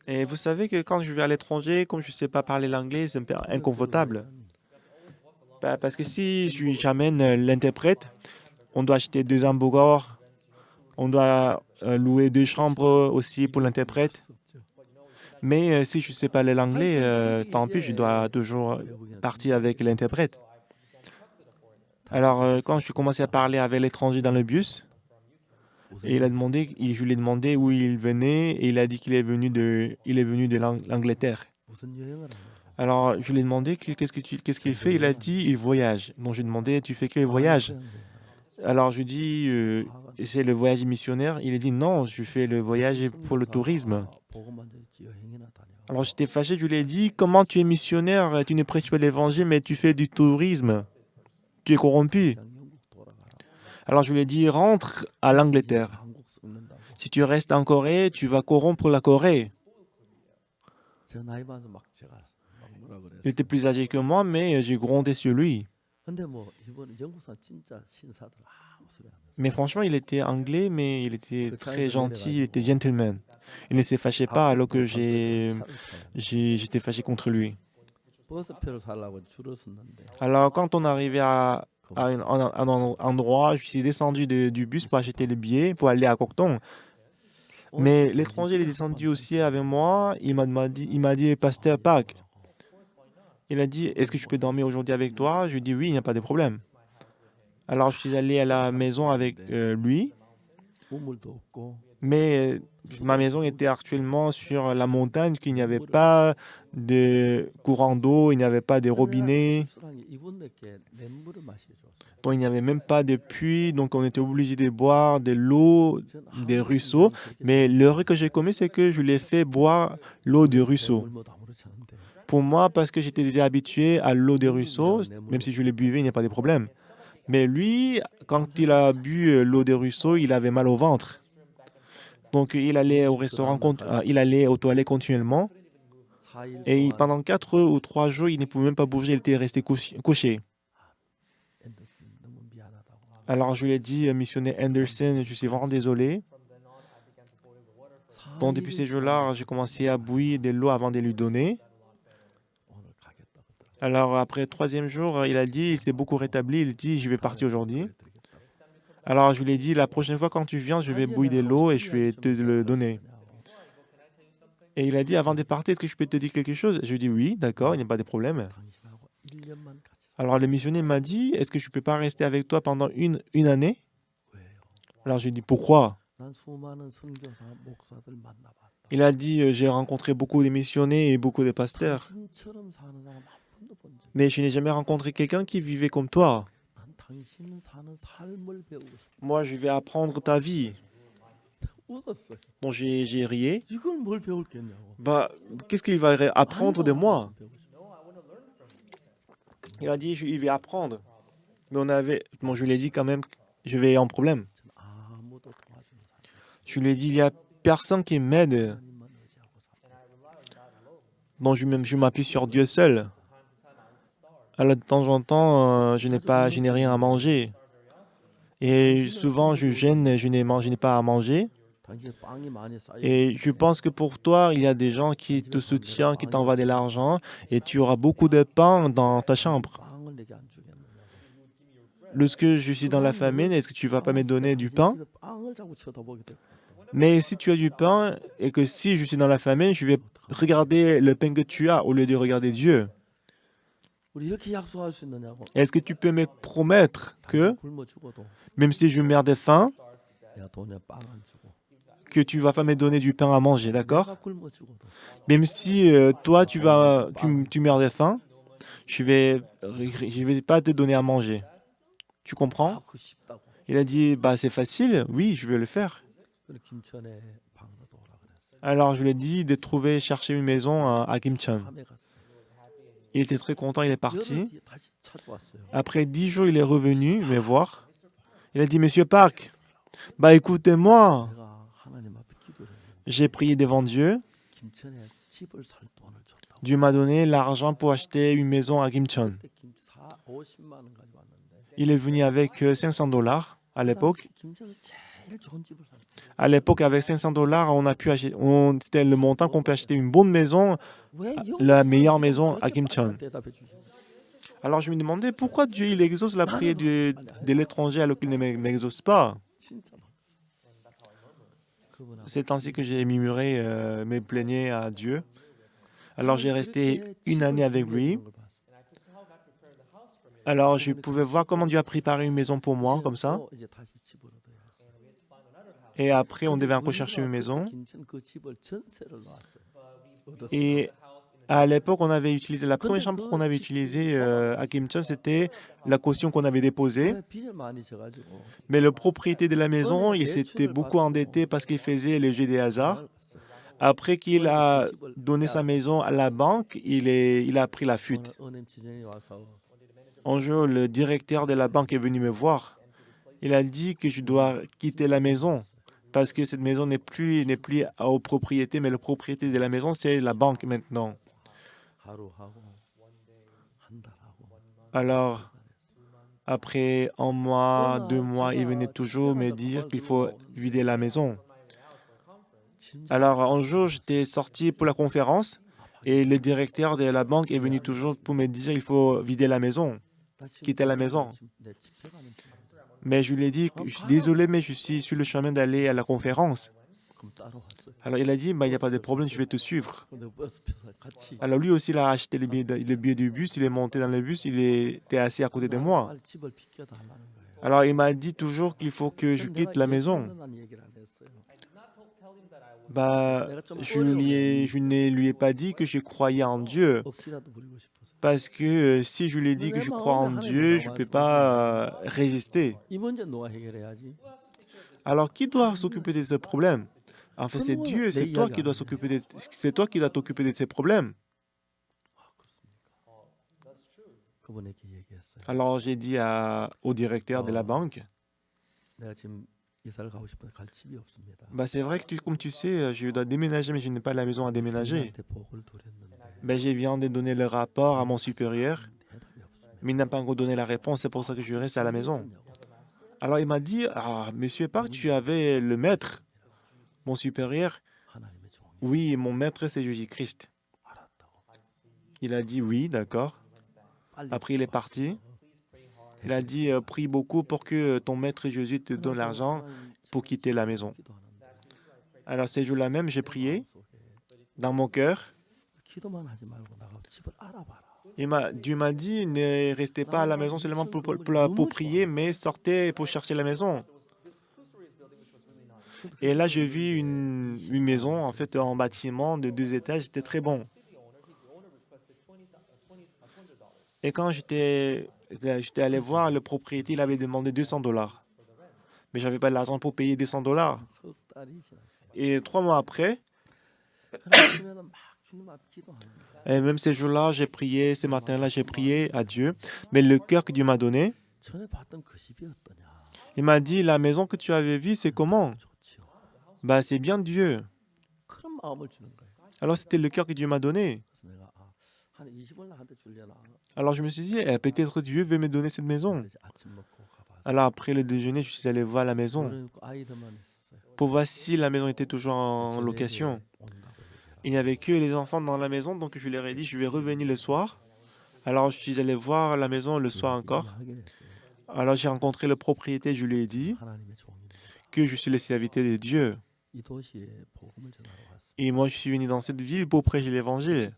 Et vous savez que quand je vais à l'étranger, comme je ne sais pas parler l'anglais, c'est un peu inconfortable. Bah, parce que si j'amène l'interprète, on doit acheter 2 hamburgers, on doit louer 2 chambres aussi pour l'interprète. Mais si je ne sais pas l'anglais, tant pis, je dois toujours partir avec l'interprète. Alors, quand je suis commencé à parler avec l'étranger dans le bus, et je lui ai demandé où il venait, et il a dit qu'il est venu de l'Angleterre. 무슨 여행을 하냐? Alors, je lui ai demandé qu'est-ce qu'il fait. Il a dit il voyage. Donc, je lui ai demandé tu fais quel voyage? Alors, je lui ai dit c'est le voyage missionnaire. Il a dit non, je fais le voyage pour le tourisme. 복음만 전했지 여행이나 다녀. Alors, j'étais fâché. Je lui ai dit comment tu es missionnaire? Tu ne prêches pas l'évangile, mais tu fais du tourisme. Tu es corrompu. 그냥 영국 돌아가라. Alors, je lui ai dit rentre à l'Angleterre. 한국 썩는다고. Si tu restes en Corée, tu vas corrompre la Corée. 저 나이 많아서 막 제가 막 뭐라 Il 그랬어요. était plus âgé que moi, mais j'ai grondé sur lui. 근데 뭐 이번에 영국 사람 진짜 신사들 아무 소리 안 해요. Mais franchement, il était anglais, mais il était 그 très 차에서 gentil, il était 내려가지고 gentleman. Il ne s'est fâché pas alors que 앞으로 차를 타요. j'étais fâché contre lui. 버스표를 사려고 줄을 섰는데 Alors, quand on arrivait à 거기서 un endroit, je suis descendu du bus pour acheter le billet pour aller à Cocton. Mais 오른쪽 l'étranger, il est 집에 descendu 한번 aussi avec moi. Il m'a dit, Pasteur Park. 하고 Il a dit, est-ce que je peux dormir aujourd'hui avec toi? Je lui ai dit, oui, il n'y a pas de problème. Alors, je suis allé à la maison avec lui. 우물도 없고 Mais ma maison était actuellement sur la montagne, qu'il n'y avait pas de courant d'eau, il n'y avait pas de robinet, 쓸쓸한 게 이분들께 냇물을 마시게 줬어요. donc il n'y avait même pas de puits, donc on était obligé de boire de l'eau 전 des 한국 ruisseaux. 인간이 그렇게 Mais l'erreur que j'ai commise, c'est que je l'ai fait boire l'eau des ruisseaux. 냇물 뭐 아무렇지 않은데 Pour moi, parce que j'étais déjà habitué à l'eau des ruisseaux, même si je le buvais, il n'y a pas de problème. Mais lui, quand il a bu l'eau des ruisseaux, il avait mal au ventre. Donc il allait au restaurant, il allait aux toilettes continuellement. 4일 Et 동안 pendant 4 ou 3 jours, il ne pouvait même pas bouger, il était resté couché. 앤더슨 너무 미안하다고. Alors je lui ai dit, missionnaire Anderson, je suis vraiment désolé. Donc depuis ces jours-là, j'ai commencé à bouillir de l'eau avant de lui donner. 오늘 가겠다고. Alors après 3e jour, il a dit, il s'est beaucoup rétabli, il dit, je vais partir aujourd'hui. Alors je lui ai dit, la prochaine fois quand tu viens, je vais bouillir de l'eau et je vais te le donner. Et il a dit, avant de partir, est-ce que je peux te dire quelque chose? Je lui ai dit, oui, d'accord, il n'y a pas de problème. 당신하고 1년만 같이 Alors le missionnaire m'a dit, est-ce que je ne peux pas rester avec toi pendant une année? 왜요? Alors j'ai dit, pourquoi? 난 수많은 선교사 목사들 만나봤다. Il a dit, j'ai rencontré beaucoup de missionnaires et beaucoup de pasteurs, 당신처럼 사는 사람 한 번도 본 적. mais je n'ai jamais rencontré quelqu'un qui vivait comme toi. 난 당신 사는 삶을 배우고 싶어. Moi, je vais apprendre ta vie. 웃었어요. Donc j'ai rié. 이걸 뭘 배울겠냐고. Bah, qu'est-ce qu'il va apprendre de moi? 배우고 싶어. Il a dit, il va apprendre. Mais bon, je lui ai dit quand même, je vais en problème. 전 아무도 도와주는 사람. Je lui ai dit, il n'y a personne qui m'aide. 하나님만 의지하고 삽니다. Donc je m'appuie sur Dieu seul. Alors de temps en temps, je n'ai rien à manger. Et souvent, je gêne, je n'ai pas à manger. 당신 빵이 많이 쌓여. Et je pense que pour toi, il y a des gens qui te soutiennent, qui t'envoient de l'argent, et tu auras beaucoup de pain dans ta chambre. 빵을 내게 안 주겠느냐고. Lorsque je suis dans la famine, est-ce que tu vas pas me donner du pain? 빵을 자꾸 쳐다보게 될 거야. Mais si tu as du pain, et que si je suis dans la famine, je vais regarder le pain que tu as au lieu de regarder Dieu. 우리 이렇게 약속할 수 있느냐고. Est-ce que tu peux me promettre que, 굶어 죽어도 même si je meurs de faim, 내가 돈에 빵안 주고. que tu vas pas me donner du pain à manger, d'accord? 내가 굶어 죽어도 Même si toi, tu meurs de faim, je vais pas te donner à manger. Tu comprends? 아, 그 쉽다고. Il a dit, bah c'est facile, oui, je vais le faire. 그래 김천에 방으로 오라 그랬어요. Alors je lui ai dit de chercher une maison à Kimcheon. 밤에 갔어요. Il était très content, il est 열흘 parti. 뒤에 다시 찾아왔어요. Après 10 jours, il est revenu me voir. Il a dit, Monsieur Park, bah écoutez-moi, 내가 하나님 앞에 기도를 해요. j'ai prié devant Dieu. 김천에 집을 살 돈을 줬다고. Dieu m'a donné l'argent pour acheter une maison à Kimcheon. 그때 김치 50만 원 가지고 왔는데. Il est venu avec $500 à l'époque. 김천에 제일 좋은 집을 샀어요. À l'époque, avec $500, on a pu acheter, c'était le montant qu'on peut acheter une bonne maison, 왜 la 여기서 meilleure 이렇게 maison à 저렇게 Kimcheon. 빨리 대답해 주시죠? Alors je me demandais pourquoi Dieu il exauce la prière de l'étranger alors qu'il ne m'exauce pas. 진짜 막. 그분하고 C'est ainsi que j'ai murmuré, me plaigné à Dieu. Alors j'ai resté une année avec lui. Alors je pouvais voir comment Dieu a préparé une maison pour moi, comme ça. 이제 다시 집으로 들어갔어요. Et après, on devait encore chercher une maison. 김천 그 집을 전세를 놨어요. Et à l'époque, on avait utilisé, la première chambre qu'on avait utilisée à Kimcheon, c'était la caution qu'on avait déposée. 빚을 많이 져가지고 Mais le propriétaire de la maison, il s'était beaucoup endetté parce qu'il faisait le jeu des hasards. Après qu'il a donné sa maison à la banque, il a pris la fuite. 은행 지점에 와서 Un jour, le directeur de la banque est venu me voir. Il a dit que je dois quitter la maison Parce que cette maison n'est plus aux propriétés, mais la propriété de la maison, c'est la banque maintenant. 하루하고 한 달하고 Alors, après un mois, 2 mois, il venait toujours me dire qu'il faut vider la maison. Alors, un jour, j'étais sorti pour la conférence et le directeur de la banque est venu toujours pour me dire qu'il faut vider la maison, quitter la maison. Mais je lui ai dit que je suis désolé, mais je suis sur le chemin d'aller à la conférence. Alors, il a dit, bah, il n'y a pas de problème, je vais te suivre. Alors, lui aussi, il a acheté le billet du bus, il est monté dans le bus, il était assis à côté de moi. Alors, il m'a dit toujours qu'il faut que je quitte la maison. Bah, je ne lui ai pas dit que je croyais en Dieu. Parce que si je lui ai dit que je crois en Dieu, je ne peux pas résister. Alors, qui doit s'occuper de ce problème? En fait, c'est Dieu, c'est toi qui dois t'occuper de ces problèmes. Alors, j'ai dit au directeur de la banque, bah, c'est vrai que comme tu sais, je dois déménager, mais je n'ai pas la maison à déménager. Ben, je viens de donner le rapport à mon supérieur, mais il n'a pas encore donné la réponse, c'est pour ça que je reste à la maison. Alors, il m'a dit, ah, monsieur Park, tu avais le maître, mon supérieur. Oui, mon maître, c'est Jésus-Christ. Il a dit oui, d'accord. Après, il est parti. Il a dit, prie beaucoup pour que ton maître Jésus te donne l'argent pour quitter la maison. Alors, ces jours-là même, j'ai prié dans mon cœur. Dieu m'a dit, ne restez pas à la maison seulement pour prier, mais sortez pour chercher la maison. Et là, j'ai vu une maison, en fait, en bâtiment de 2 étages, c'était très bon. Et quand j'étais allé voir le propriétaire, il avait demandé $200. Mais je n'avais pas l'argent pour payer $200. Et 3 mois après, et même ces jours-là, j'ai prié, ces matins-là, j'ai prié à Dieu. Mais le cœur que Dieu m'a donné, il m'a dit, la maison que tu avais vue, c'est comment? Bah, c'est bien Dieu. Alors, c'était le cœur que Dieu m'a donné. Alors, je me suis dit, peut-être Dieu veut me donner cette maison. Alors, après le déjeuner, je suis allé voir la maison pour voir si la maison était toujours en location. Il n'y avait que les enfants dans la maison, donc je leur ai dit, je vais revenir le soir. Alors, je suis allé voir la maison le soir encore. Alors, j'ai rencontré le propriétaire, je lui ai dit que je suis le serviteur de Dieu. Et moi, je suis venu dans cette ville pour prêcher l'évangile.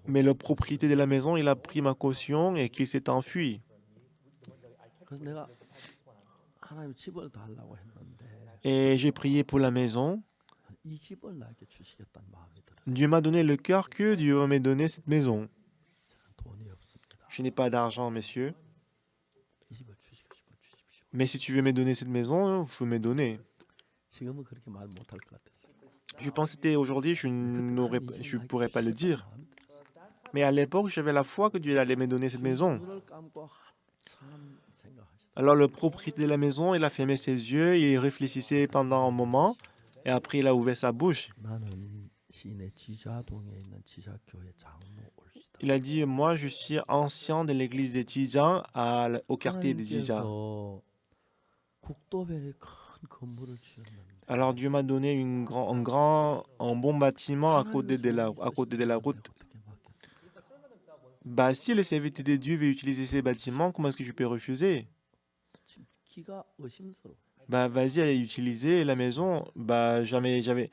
Mais le propriétaire de la maison, il a pris ma caution et qu'il s'est enfui. Et j'ai prié pour la maison. Dieu m'a donné le cœur que Dieu va me donner cette maison. Je n'ai pas d'argent, messieurs. Mais si tu veux me donner cette maison, il faut me donner. Je pense que c'était aujourd'hui, je ne pourrais pas le dire. Mais à l'époque, j'avais la foi que Dieu allait me donner cette maison. Alors le propriétaire de la maison, il a fermé ses yeux, il réfléchissait pendant un moment, et après il a ouvert sa bouche. Il a dit, moi je suis ancien de l'église de Tijan au quartier de Jija. Alors Dieu m'a donné un bon bâtiment à côté de la route. Bah, si le serviteur de Dieu veut utiliser ces bâtiments, comment est-ce que je peux refuser? Bah, vas-y, utiliser la maison. Bah,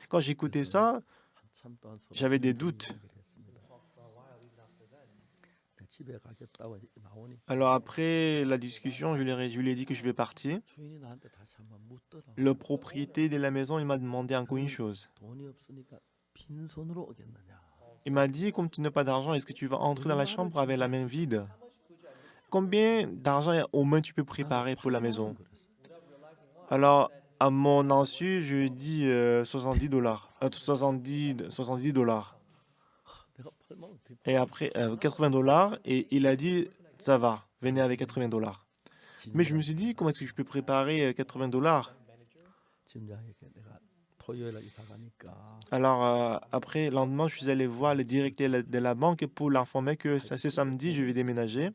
quand j'écoutais ça, j'avais des doutes. Alors après la discussion, je lui ai dit que je vais partir. Le propriétaire de la maison, il m'a demandé encore une chose. Il m'a dit, comme tu n'as pas d'argent, est-ce que tu vas entrer dans la chambre avec la main vide? Combien d'argent au moins tu peux préparer pour la maison? Alors, à mon insu, je dis $70. 70 $. Et après, $80. Et il a dit, ça va, venez avec $80. Mais je me suis dit, comment est-ce que je peux préparer $80? 팀장에게 내가 토요일에 이사 가니까 Alors, après, le lendemain, je suis allé voir le directeur de la banque pour l'informer que c'est samedi, je vais déménager.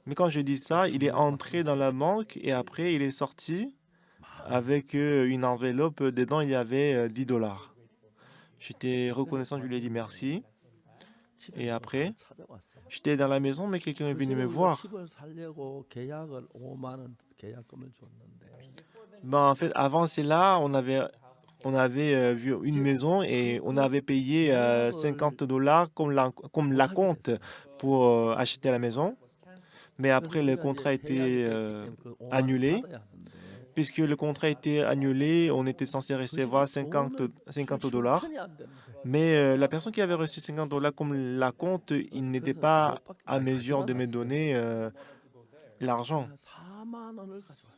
Mais quand je dis ça, il est entré dans la banque et après, il est sorti avec une enveloppe. Dedans, il y avait $10. J'étais reconnaissant, je lui ai dit merci. 집에 Et 누가 après, 찾아왔어. j'étais dans la maison, mais quelqu'un est 그 venu me 전에 우리가 voir. 집을 살려고 계약을 5만 원 계약금을 줬는데 Ben, en fait, avant cela, on avait vu une maison et on avait payé $50 comme la 못 하게 compte 됐어요. pour acheter la maison. Mais 그래서 après, le 우리가 contrat a 이제 계약이 été 됐기 때문에 그 5만 원 annulé. 받아야 하는데 Puisque le contrat a été annulé, on était censé 그 recevoir 집에 50 돈을 줄 $50. 형편이 안 되는데 Mais la personne qui avait reçu $50 comme la compte, il n'était 그래서 pas 못 받, à 아니, mesure de me 가져갔어요. donner l'argent. 그냥 4만 원을 가져왔어요.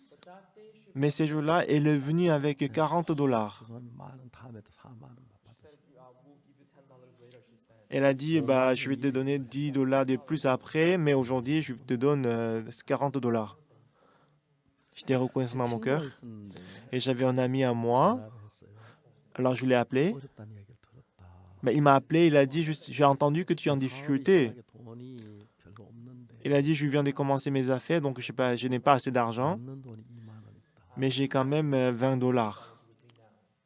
Mais ces jours-là, elle est venue avec $40. 죄송합니다. 만원 다음에 또 4만 원만 받았어요. Elle a dit, bah, je vais te donner $10 de plus après, mais aujourd'hui, je te donne $40. J'étais reconnaissant dans mon 친구가 cœur 있었는데 et j'avais un ami à moi. 전화를 했어요. Alors je l'ai appelé. 어렵다는 얘기를 들었다. Mais il m'a appelé, il a dit, j'ai entendu que tu es en 사업이 difficulté. 시작에 돈이 별로 없는데 Il a dit, je viens de commencer mes affaires, donc je sais pas, je n'ai pas assez d'argent, 남는 돈이 2만 원 있다. mais j'ai quand même $20.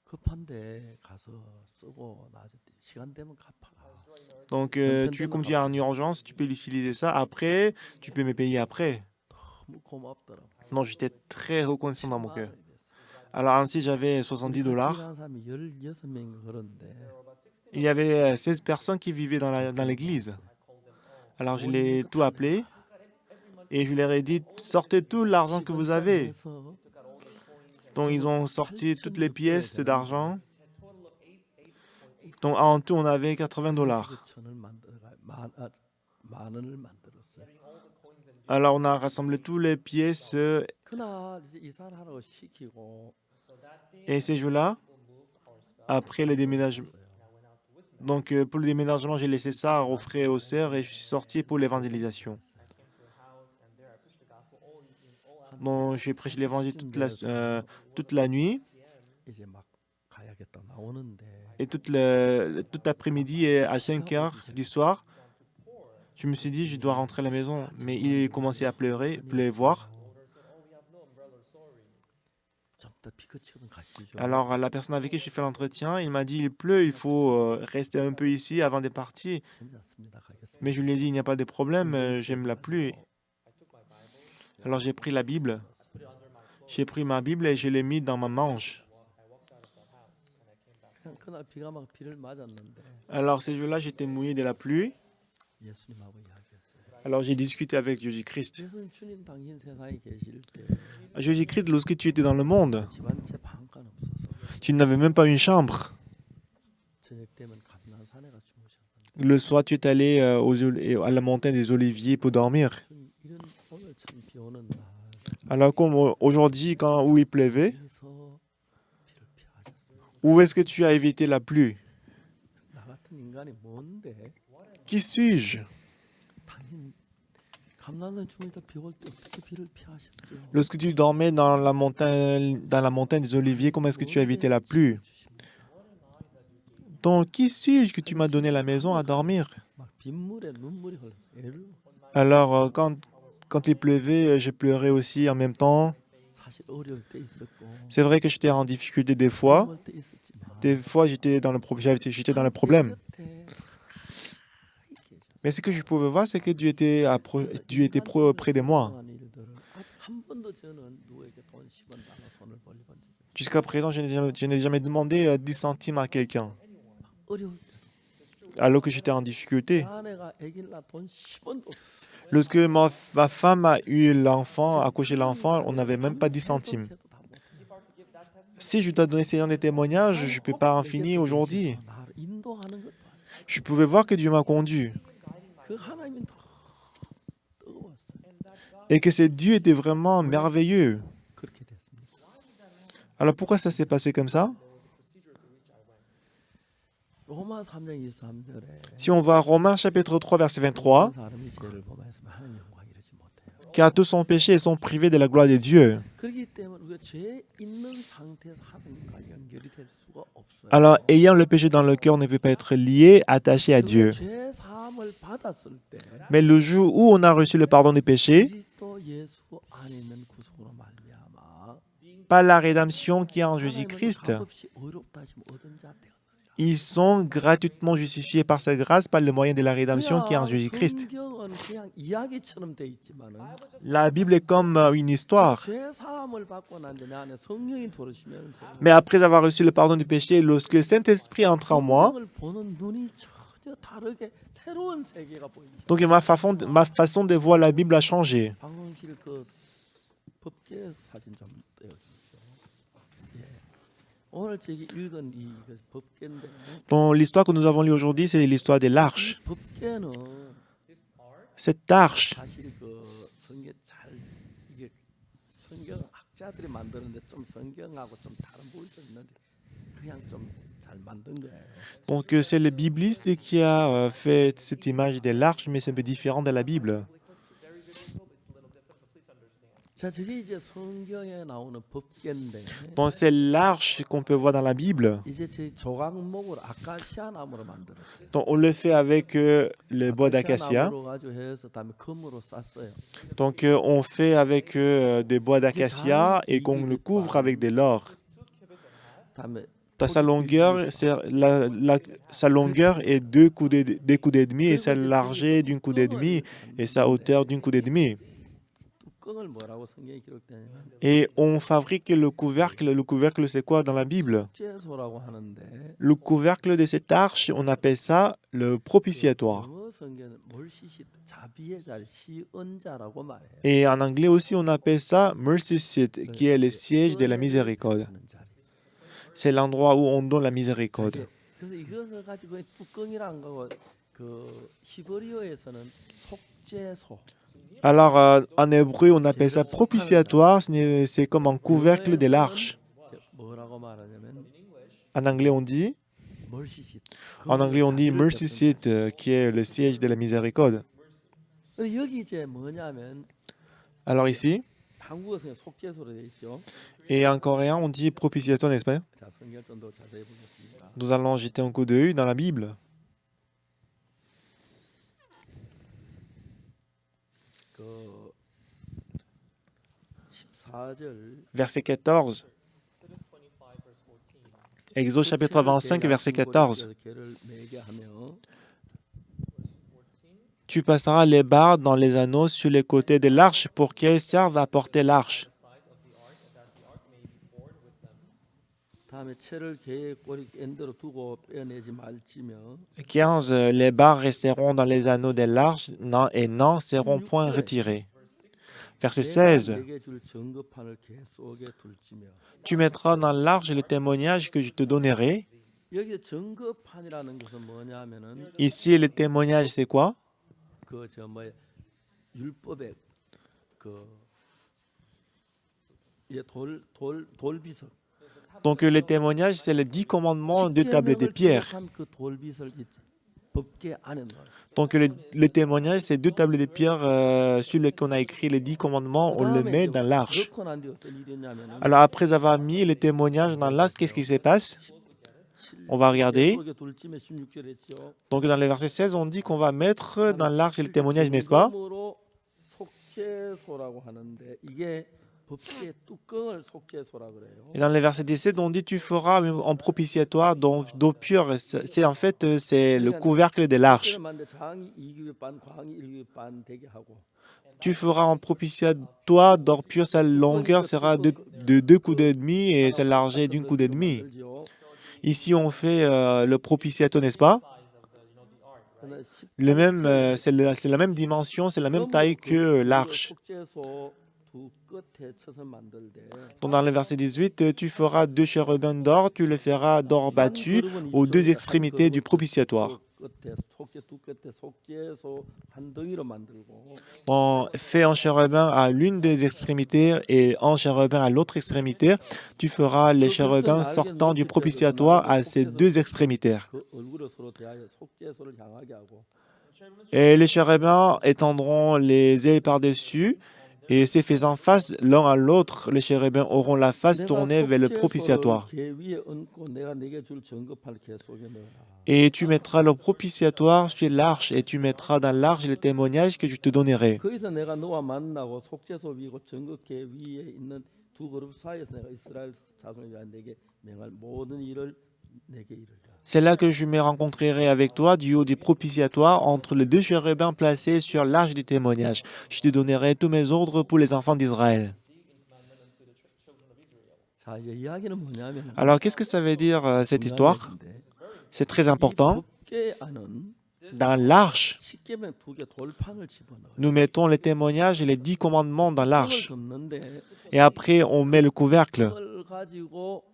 급한데 가서 쓰고 나중에 시간 되면 갚아라. Donc, comme tu es en urgence, tu peux l'utiliser ça. Après, tu peux me payer après. 너무 고맙더라고. Non, j'étais très reconnaissant dans mon 10만 cœur. 원이 됐어요. Alors ainsi, j'avais 우리 $70. 같이 일하는 사람이 16명이 그런데 Il y avait 16 personnes qui vivaient dans l'église. Alors je l'ai tout appelé et je leur ai dit, sortez tout l'argent que vous avez. 해서 Donc ils ont sorti toutes les pièces d'argent. Donc en tout, on avait $80. 천을 만들어가 만 원을 만들었어요. Alors on a rassemblé toutes les pièces 그날 이제 이사를 하라고 시키고 et ces jours-là, après le déménagement. Donc pour le déménagement, j'ai laissé ça aux frères et aux sœurs et je suis sorti pour l'évangélisation. Donc j'ai prêché l'évangile toute la nuit 이제 막 가야겠다 나오는데 et toute l'après-midi et à 5 heures du soir, je me suis dit je dois rentrer à la maison. Mais il commençait à pleuvoir. 좀 더 피크치고 가시죠. Alors la personne avec qui j'ai fait l'entretien, il m'a dit il pleut, il faut rester un peu ici avant de partir. 괜찮습니다. 가겠습니다. Mais je lui ai dit il n'y a pas de problème, j'aime la pluie. Alors j'ai pris la Bible. J'ai pris ma Bible et je l'ai mis dans ma manche. 그냥 그날 비가 막 비를 맞았는데 Alors ces jours-là, j'étais mouillé de la pluie. 예수님하고 이야기했어요. Alors j'ai discuté avec Jésus-Christ. 예수님 주님 당신 세상에 계실 때 Jésus-Christ, lorsque tu étais dans le monde, 집 한 채 방간 없어서 tu n'avais même pas une chambre. 저녁 되면 감난산에 가 주무셨는데 Le soir, tu es allé à la montagne des Oliviers pour dormir. 이런 오늘처럼 비 오는 날 Alors comme aujourd'hui, où il pleuvait, 그래서 비를 피하셨어요. où est-ce que tu as évité la pluie? 나 같은 인간이 뭔데 Qui suis-je? 당신 감난산 주무실 때 비 올 때 어떻게 비를 피하셨죠? Lorsque tu dormais dans la montagne des Oliviers, comment est-ce que tu as évité la pluie? Donc, qui suis-je que tu m'as donné la maison à dormir? 막 빗물에 눈물이 흘렀어. 애를 Alors, quand il pleuvait, je pleurais aussi en même temps. 사실 어려울 때 있었고 C'est vrai que j'étais en difficulté des fois. 어려울 때 있었지만 Des fois, j'étais dans le problème. 곁에 Mais ce que je pouvais voir, c'est que Dieu était près de moi. 아직 한 번도 저는 누구에게 돈 10원 달러 손을 벌려본 적이 없어요. Jusqu'à présent, je n'ai jamais demandé 10 centimes à quelqu'un, 어려울 때 alors que j'étais en difficulté. 아내가 아기를 낳아 돈 10원도 없어요. Lorsque ma femme a eu l'enfant, accouché l'enfant, on n'avait même pas 10 centimes. Si je dois donner ces témoignages, je ne peux pas en finir aujourd'hui. 나를 인도하는 것 Je pouvais voir que Dieu m'a conduit 그 하나님이 더 뜨거웠어요. et que ce Dieu était vraiment merveilleux. 그렇게 됐습니다. Alors pourquoi ça s'est passé comme ça? 로마 3장 23절에 Si on va à Romains chapitre 3 verset 23, 사람이 죄를 범하였으면 하나님 영광 이루지 못해요. car tous sont péchés et sont privés de la gloire de Dieu. 그렇기 때문에 우리가 죄 있는 상태에서 하나님과 연결이 될 수가 없어요. Alors, ayant le péché dans le cœur, on ne peut pas être lié, attaché à Dieu. 죄 사함을 받았을 때 Mais le jour où on a reçu le pardon des péchés, 그리스도 예수 안에 있는 구속으로 말미암아 par la rédemption qui est en 하나님은 Jésus-Christ, 값없이 의롭다 하시면 얻은 자 되었느니라. ils sont gratuitement justifiés par sa grâce par le moyen de la rédemption qui est en Jésus-Christ. 성경은 그냥 이야기처럼 돼 있지만은 La Bible est comme une histoire. 죄 사함을 받고 난 뒤에 내 안에 성령이 들어오시면서 Mais après avoir reçu le pardon du péché, lorsque le Saint-Esprit entre en moi, 성경을 보는 눈이 전혀 다르게 새로운 세계가 보입니다. donc ma façon de voir la Bible a changé. 방송실 그 법계 사진 좀 떼어주십시오. 예. 오늘 제가 읽은 이 법계인데 Bon, l'histoire que nous avons lue aujourd'hui, c'est l'histoire de l'arche. 법계는 Cette arche, 사실 그 성경 잘 이게 성경 학자들이 만드는데 좀 성경하고 좀 다른 부분이 좀 있는데 그냥 좀 잘 만든 거예요. donc c'est le bibliste qui a fait cette image de l'arche, mais c'est un peu différent de la Bible. 자, 저게 이제 성경에 나오는 법계인데 Donc c'est l'arche qu'on peut voir dans la Bible. 이제 제 조각목을 아카시아 나무로 만들었어요. Donc on le fait avec le bois d'acacia. 나무로 가지고 해서 다음에 금으로 쌌어요. Donc on fait avec des bois d'acacia et qu'on le couvre avec de l'or. 다음에 Sa longueur, sa longueur est deux coudées et demi et sa largeur d'une coudée et demi et sa hauteur d'une coudée et demi. 뚜껑을 뭐라고 성경에 기록되냐면 Et on fabrique le couvercle. Le couvercle, c'est quoi dans la Bible? 속죄소라고 하는데 Le couvercle de cette arche, on appelle ça le propitiatoire. 영어 성경은 멀시시 자비의 자 시언자라고 말해요. Et en anglais aussi, on appelle ça mercy seat, qui est le siège de la miséricorde. 하는 자리. C'est l'endroit où on donne la miséricorde. 그래서 이것을 가지고 뚜껑이란 거고 그 히브리어에서는 속죄소. Alors, en hébreu, on appelle ça propitiatoire, c'est comme un couvercle de l'arche. 뭐라고 말하냐면 En anglais, on dit, 멀시시. en anglais, on dit mercy seat, qui est le siège de la miséricorde. 여기 이제 뭐냐면 Alors ici, 한국어에서 속죄소로 돼 있죠. et en coréen, on dit propitiatoire, n'est-ce pas? 자, 성경 좀 더 자세히 보겠습니다. Nous allons jeter un coup d'œil dans la Bible. 그 14절 Verset 14. Exode chapitre 25, verset 14. 개를 매게 하며 Tu passeras les barres dans les anneaux sur les côtés de l'arche pour qu'elles servent à porter l'arche. 다음에 채를 개의 꼬리 앤대로 두고 빼내지 말지며 15. Les barres resteront dans les anneaux de l'arche et n'en seront point retirées. Verset 16. 내게 줄 증거판을 개 속에 둘지며 Tu mettras dans l'arche le témoignage que je te donnerai. 여기 증거판이라는 것은 뭐냐면은 Ici, le témoignage, c'est quoi? 그 저 뭐 율법의 돌비석 Donc, le témoignage, c'est les 10 commandements de table de pierre. 그 돌비석을 법계 안에 넣어요. Donc, le témoignage, c'est 2 tables de pierre sur lesquelles on a écrit les 10 commandements. On le met dans l'arche. 넣고 난 뒤에 어떤 일이 있냐면은 Alors, après avoir mis le témoignage dans l'arche, qu'est-ce qui se passe? On va regarder. 속에 둘지며 16절 했죠. Donc, dans le verset 16, on dit qu'on va mettre dans l'arche le témoignage, n'est-ce pas? 증거로 속죄소라고 하는데 이게 법계 뚜껑을 속죄소라 그래요. Et dans le verset 17, on dit tu feras en propitiatoire d'eau pure. C'est en fait c'est le couvercle de l'arche. 만데 장이 2규빗 반, 광이 1규빗 반 되게 하고 Tu feras en propitiatoire d'or pur. Sa longueur sera de 2 coudées et demi et sa largeur d'une coudée et demi. Ici, on fait le propitiatoire, n'est-ce pas? Le même, c'est la même dimension, c'est la même taille que l'arche. 속죄소 두 끝에 쳐서 만들되 Donc, dans le verset 18, tu feras 2 chérubins d'or, tu le feras d'or battu aux 2 extrémités du propitiatoire. 끝에 두 끝에 속죄소 한 덩이로 만들고 On fait un chérubin à l'une des extrémités et un chérubin à l'autre extrémité. Tu feras les chérubins sortant du propitiatoire à ces 2 extrémités. 그 얼굴을 서로 대하여 속죄소를 향하게 하고 Et les chérubins étendront les ailes par-dessus Et se faisant face l'un à l'autre, les chérubins auront la face 내가 tournée vers le 속죄소를 propitiatoire. 궤 위에 얹고 내가 내게 줄 정급할 궤 속에 넣어라. Et tu mettras le propitiatoire sur l'arche, et tu mettras dans l'arche les témoignages que je te donnerai. 거기서 내가 너와 만나고 속죄소 위고 정급궤 위에 있는 두 그룹 사이에서 내가 이스라엘 자손을 위하여 내게 명할 모든 일을 내게 이르리라. C'est là que je me rencontrerai avec toi du haut du propitiatoire entre les deux chérubins placés sur l'arche du témoignage. Je te donnerai tous mes ordres pour les enfants d'Israël. 자, 이제 이야기는 뭐냐면 Alors, qu'est-ce que ça veut dire cette histoire? C'est très 이 important. 법궤 안은 Dans l'arche, 십계명 두 개 돌판을 집어넣어요. nous mettons les témoignages et les 10 commandements dans 그걸 l'arche. 덮는데 Et après, on met le couvercle. 그걸 가지고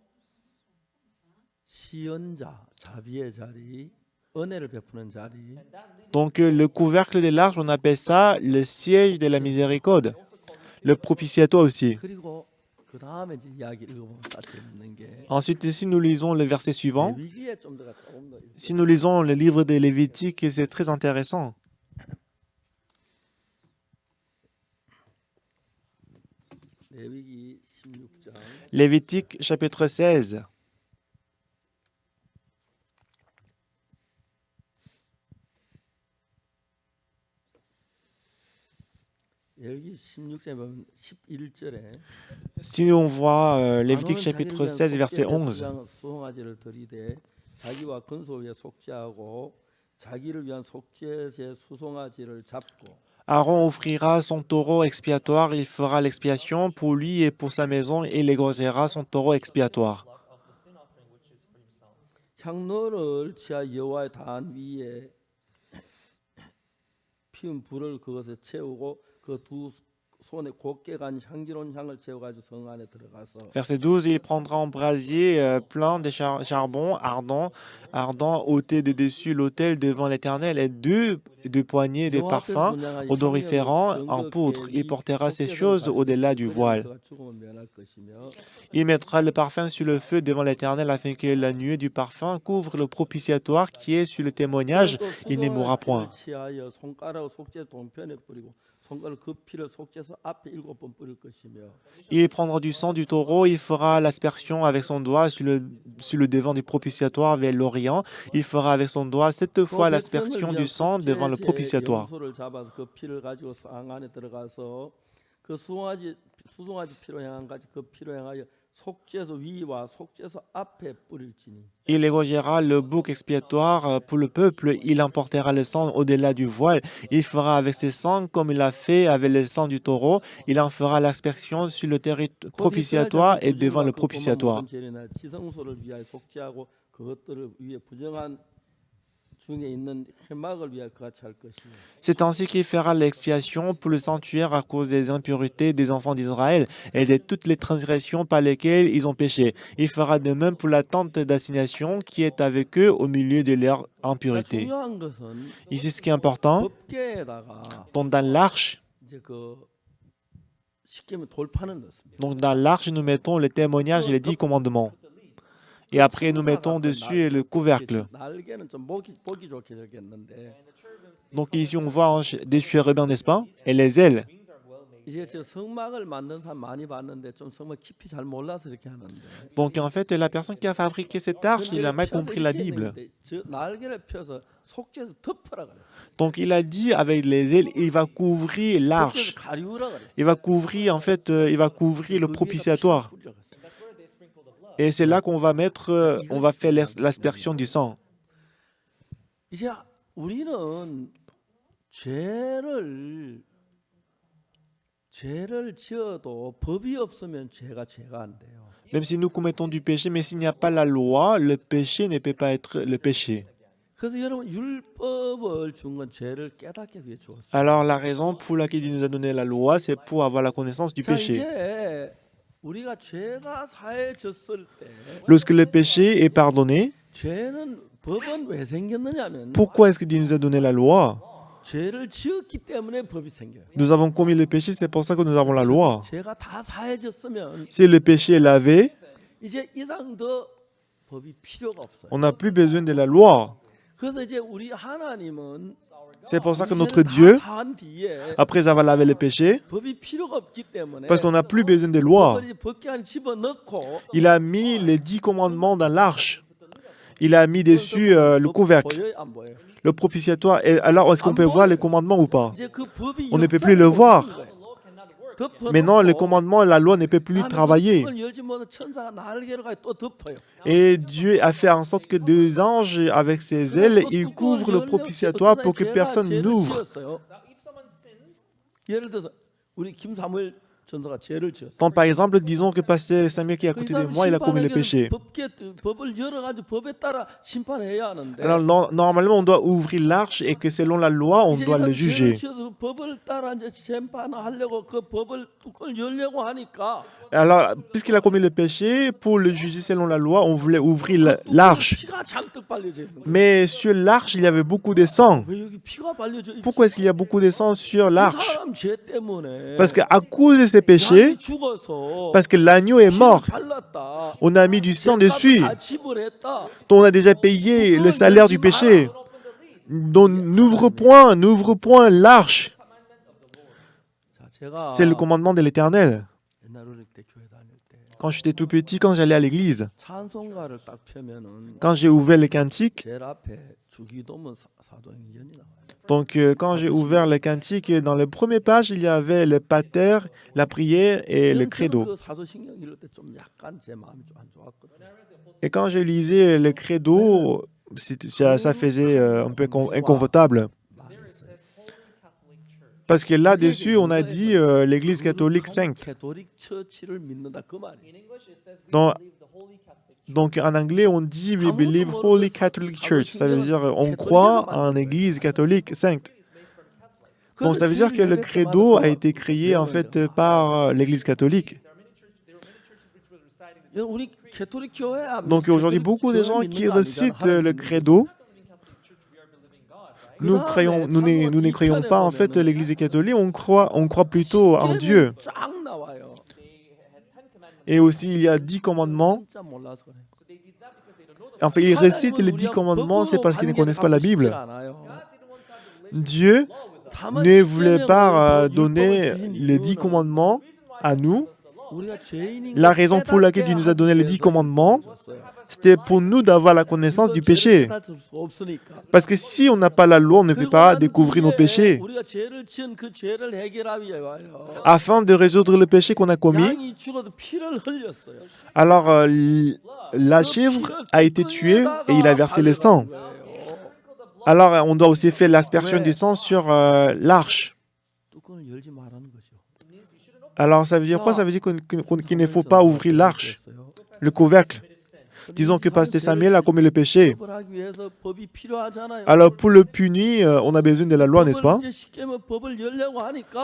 시연자, 자비의 자리, 은혜를 베푸는 자리, Donc, le couvercle de l'arche, on appelle ça le siège de la miséricorde. Le propitiatoire aussi. 그리고 그 다음에 이제 이야기 읽어보면 딱 재밌는 게 Ensuite, si nous lisons le verset suivant, 레위기에 좀 더 조금 더 si nous lisons le livre des Lévitiques, c'est très intéressant. 레위기 16장 Lévitique chapitre 16. 레위기 16장에 보면 11절에 Si on voit Lévitique chapitre 16, verset 11, 수송아지를 들이되 자기와 근소 위에 속죄하고 자기를 위한 속죄제 수송아지를 잡고 Aaron offrira son taureau expiatoire, il fera l'expiation pour lui et pour sa maison, et il égorgera son taureau expiatoire. 향로를 치아 여호와의 단 위에 피운 불을 그것에 채우고 그 두 손에 곱게 간 향기로운 향을 채워가지고 성 안에 들어가서 Verset 12, il prendra en brasier plein de charbon ardent, ôté de dessus l'autel devant l'Éternel, et deux poignées de parfum odoriférants en poudre. Il portera ces choses au-delà du voile. Il mettra le parfum sur le feu devant l'Éternel afin que la nuée du parfum couvre le propitiatoire qui est sur le témoignage. Il ne mourra point. 치하여 손가락을 속죄 동편에 뿌리고 손가락 그 피를 속죄서 앞에 7번 뿌릴 것이며 Il prendra du sang du taureau, il fera l'aspersion avec son doigt sur le devant du propitiatoire vers l'Orient. Il fera avec son doigt 7 fois l'aspersion du sang devant le propitiatoire. 염소를 잡아서 그 피를 가지고 상 안에 들어가서 그 수송아지 피로 향한 가지 그 피로 향하여 속죄소 위와 속죄소 앞에 뿌릴지니 Il égorgera le bouc expiatoire pour le peuple, il emportera le sang au-delà du voile, il fera avec ses sangs comme il a fait avec le sang du taureau, il en fera l'aspersion sur le territoire propitiatoire et devant le propitiatoire. 지성소를 위하여 속죄하고 그것들을 위해 부정한 중에 있는 회막을 위하여 그같이 할 것이며 C'est ainsi qu'il fera l'expiation pour le sanctuaire à cause des impuretés des enfants d'Israël et de toutes les transgressions par lesquelles ils ont péché. Il fera de même pour la tente d'assignation qui est avec eux au milieu de leur impureté. 중요한 것은 Ici, ce qui est important, 법궤에다가 donc dans l'arche, 이제 그 십계명 돌판을 넣습니다. donc dans l'arche, nous mettons les témoignages et les 10 commandements. Et après, nous mettons dessus le couvercle. 날개는 좀 보기 좋게 생겼는데 Donc ici, on voit des chérubins, n'est-ce pas? Et les ailes. 이제 저 성막을 만든 사람 많이 봤는데 좀 성막 깊이 잘 몰라서 이렇게 하는데 Donc en fait, la personne qui a fabriqué cette arche, il a mal compris la Bible. 저 날개를 펴서 속죄서 덮으라 그랬어요. Donc il a dit avec les ailes, il va couvrir l'arche. 속죄서 가리우라 그랬어요. Il va couvrir, en fait, il va couvrir le propitiatoire. Et c'est là qu'on va mettre, on va faire l'aspersion du sang. 이제 우리는 죄를 지어도 법이 없으면 죄가 안 돼요. Même si nous commettons du péché, mais s'il n'y a pas la loi, le péché ne peut pas être le péché. 그래서 여러분 율법을 준 건 죄를 깨닫게 위해 주었어요. Alors la raison pour laquelle il nous a donné la loi, c'est pour avoir la connaissance du 자, péché. 이제 우리가 죄가 사해졌을 때 Lorsque le péché est pardonné, 죄는 법은 왜 생겼느냐면 pourquoi est-ce que Dieu nous a donné la loi? 죄를 지었기 때문에 법이 생겨요. Nous avons commis le péché, c'est pour ça que nous avons la loi. 죄가 다 사해졌으면 Si le péché est lavé, 이제 이상 더 법이 필요가 없어요. on n'a plus besoin de la loi. 그래서 이제 우리 하나님은 C'est pour ça que 이제는 notre 다 Dieu, 산 뒤에 après avoir lavé les péchés, 법이 필요가 없기 때문에 parce qu'on n'a plus besoin des lois, 법을 이제 법궤 안에 집어넣고 il a mis les 10 commandements dans l'arche. Il a mis dessus le couvercle, 보여요, 안 보여요? le propitiatoire. Et alors, est-ce qu'on peut voir les commandements ou pas? 이제 그 법이 On ne peut plus le 역사를 voir. 못하는 거예요. 덮어놓고 Maintenant, les commandements et la loi ne peuvent plus 하나님은 travailler. 뚜껑을 열지 못한 천사가 날개로 가지고 또 덮어요. Et Dieu a fait en sorte que deux anges, avec ses ailes, ils couvrent le propitiatoire pour que personne n'ouvre. 지었어요. 예를 들어서 우리 김사무엘 전사가 죄를 지었어요. Donc, par exemple, disons que Pasteur Samuel qui est à côté de moi, il a commis le péché. 법을 열어가지고 법에 따라 심판해야 하는데. Alors, normalement, on doit ouvrir l'arche et que selon la loi, on 이제 doit le 이 사람 죄를 juger. 지어서 법을 따라 이제 심판하려고 그 법을 뚜껑을 열려고 하니까. Alors, puisqu'il a commis le péché, pour le juger selon la loi, on voulait ouvrir l'arche. 피가 잔뜩 발려져 있는 거예요. Mais sur l'arche, il y avait beaucoup de sang. 왜 여기 피가 발려져 있지? Pourquoi est-ce qu'il y a beaucoup de sang sur 이 l'arche? 사람 죄 때문에. Parce qu'à cause de ses péchés, 양이 죽어서 parce que l'agneau est mort, 발랐다. on a mis du sang dessus. 다 지불했다. On a déjà payé le salaire du péché. Donc n'ouvre point l'arche. 자, 제가 C'est le commandement de l'Éternel. 옛날 어릴 때 교회 다닐 때 Quand j'étais tout petit, quand j'allais à l'église, 찬송가를 딱 펴면은 quand j'ai ouvert le cantique, 제일 앞에 주기도문 사도행전이 나와요. donc quand j'ai ouvert le cantique, dans la première page, il y avait le pater, la prière et le 저는 credo. 그 사도신경 읽을 때 좀 약간 제 마음이 좀 안 좋았거든요. Et quand je lisais le credo, ça faisait un peu inconfortable. Parce que là-dessus, on a dit l'Église catholique sainte. 캐톨릭 처치를 믿는다 그 말이에요. Donc en anglais, on dit we believe Holy Catholic Church. Ça veut dire on croit en Église catholique sainte. Donc ça veut dire que le credo a été créé en fait par l'Église catholique. 우리 캐톨릭 교회 Donc aujourd'hui, beaucoup de gens qui récitent le credo, nous ne croyons pas en fait l'Église catholique, on croit plutôt en Dieu. 쫙 나와요. Et aussi, il y a 10 commandements. 진짜 몰라서 그래. En fait, ils récitent les 10 commandements, c'est parce qu'ils ne connaissent pas la Bible. Dieu ne voulait pas donner les 10 commandements à nous. La raison pour laquelle Dieu nous a donné les 10 commandements, c'était pour nous d'avoir la connaissance du péché. Parce que si on n'a pas la loi, on ne peut pas découvrir nos péchés. Afin de résoudre le péché qu'on a commis, alors la chèvre a été tuée et il a versé le sang. Alors on doit aussi faire l'aspersion du sang sur l'arche. Alors ça veut dire quoi? Ça veut dire qu'il ne faut pas ouvrir l'arche, le couvercle. Disons que Pasteur Samuel a commis le péché. Alors pour le punir, on a besoin de la loi, n'est-ce pas?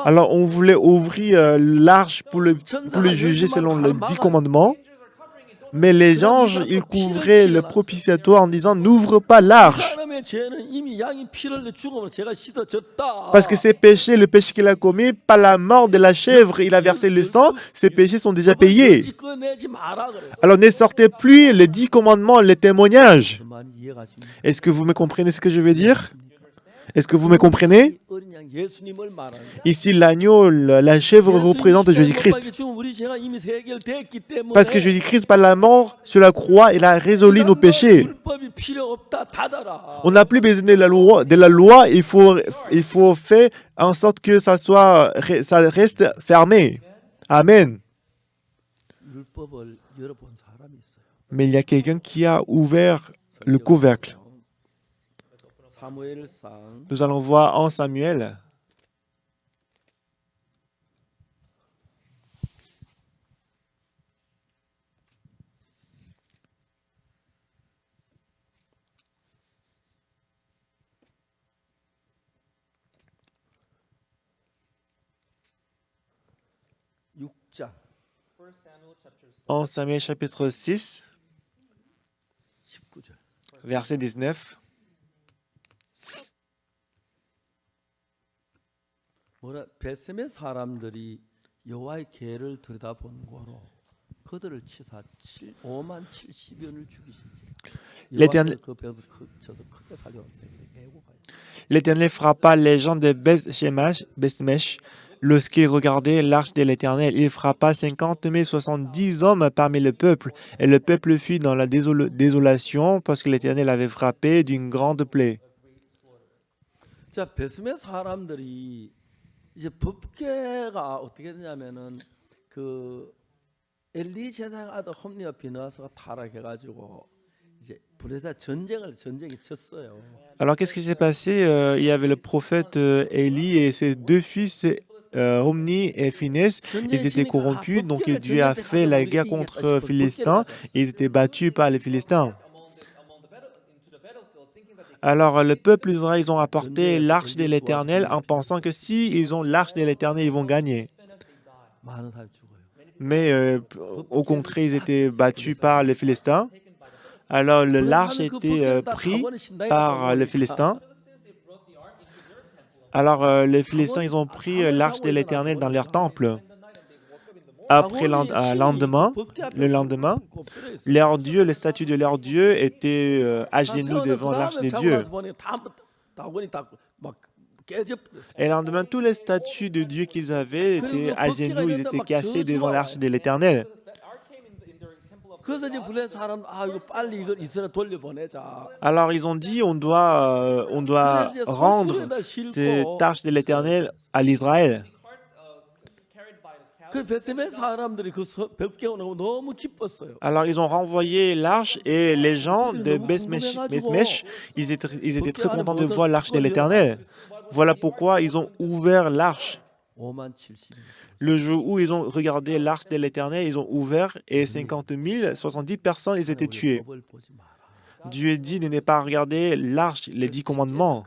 Alors on voulait ouvrir l'arche pour le juger selon les 10 commandements. Mais les anges, ils couvraient le propitiatoire en disant « N'ouvre pas l'arche ». Parce que ses péchés, le péché qu'il a commis, par la mort de la chèvre, il a versé le sang, ses péchés sont déjà payés. Alors ne sortez plus les 10 commandements, les témoignages. Est-ce que vous me comprenez ce que je veux dire? Est-ce que vous me comprenez? Ici, l'agneau, la chèvre représente Jésus-Christ. Parce que Jésus-Christ, par la mort sur la croix, il a résolu nos péchés. On n'a plus besoin de la loi, il faut faire en sorte que ça reste fermé. Amen. Mais il y a quelqu'un qui a ouvert le couvercle. Nous allons voir en Samuel. En Samuel chapitre 6, verset 19. 베셈의 사람들이 여호와의 계를 들여다본 거로 그들을 치사 5만 70연을 죽이시지. L'Éternel 여호와께서 그 백성을 쳐서 크게 살려 백성이 메고 가요. l'Éternel frappa les gens de Bethshemesh lorsqu'ils regardaient l'arche de l'Éternel. Il frappa 50 000, 70 hommes parmi le peuple, et le peuple fut dans la désolation parce que l'Éternel avait frappé d'une grande plaie. 자, 베스메 사람들이 이제 법궤가 어떻게 되냐면은 그 엘리 제사장 아들 홈리와 비느하스가 타락해가지고 이제 불에서 전쟁이 쳤어요. Alors, qu'est-ce qui s'est passé? Il y avait le prophète Élie et ses deux fils, Homni et Phinehas. Ils étaient corrompus, donc Dieu a fait la guerre contre les Philistins et ils étaient battus par les Philistins. Alors, le peuple d'Israël, ils ont apporté l'arche de l'Éternel en pensant que si ils ont l'arche de l'Éternel, ils vont gagner. 많은 사람이 죽어요. Mais au contraire, ils étaient battus par les Philistins. Alors, l'arche a été pris par les Philistins. Alors, les Philistins, ils ont pris l'arche de l'Éternel dans leur temple. Après le lendemain, leur Dieu, les statues de leur Dieu étaient à genoux devant l'arche de Dieu. Et le lendemain, tous les statues de Dieu qu'ils avaient étaient à genoux, ils étaient cassés devant l'arche de l'Éternel. 그래서 이제 블레 사람 이거 빨리 이걸 이스라엘 돌려보내자. Alors ils ont dit on doit rendre cette arche de l'Éternel à l'Israël. 그 베스메 사람들이 그 벽에 오는 거 너무 기뻤어요. Alors ils ont renvoyé l'arche et les gens de Bethshemesh, ils étaient très contents de voir l'arche de l'Éternel. Voilà pourquoi ils ont ouvert l'arche. 5만 70. Le jour où ils ont regardé l'arche de l'Éternel, ils ont ouvert et 50 000, 70 personnes, ils étaient tués. Dieu dit de ne pas regarder l'arche, les 10 commandements.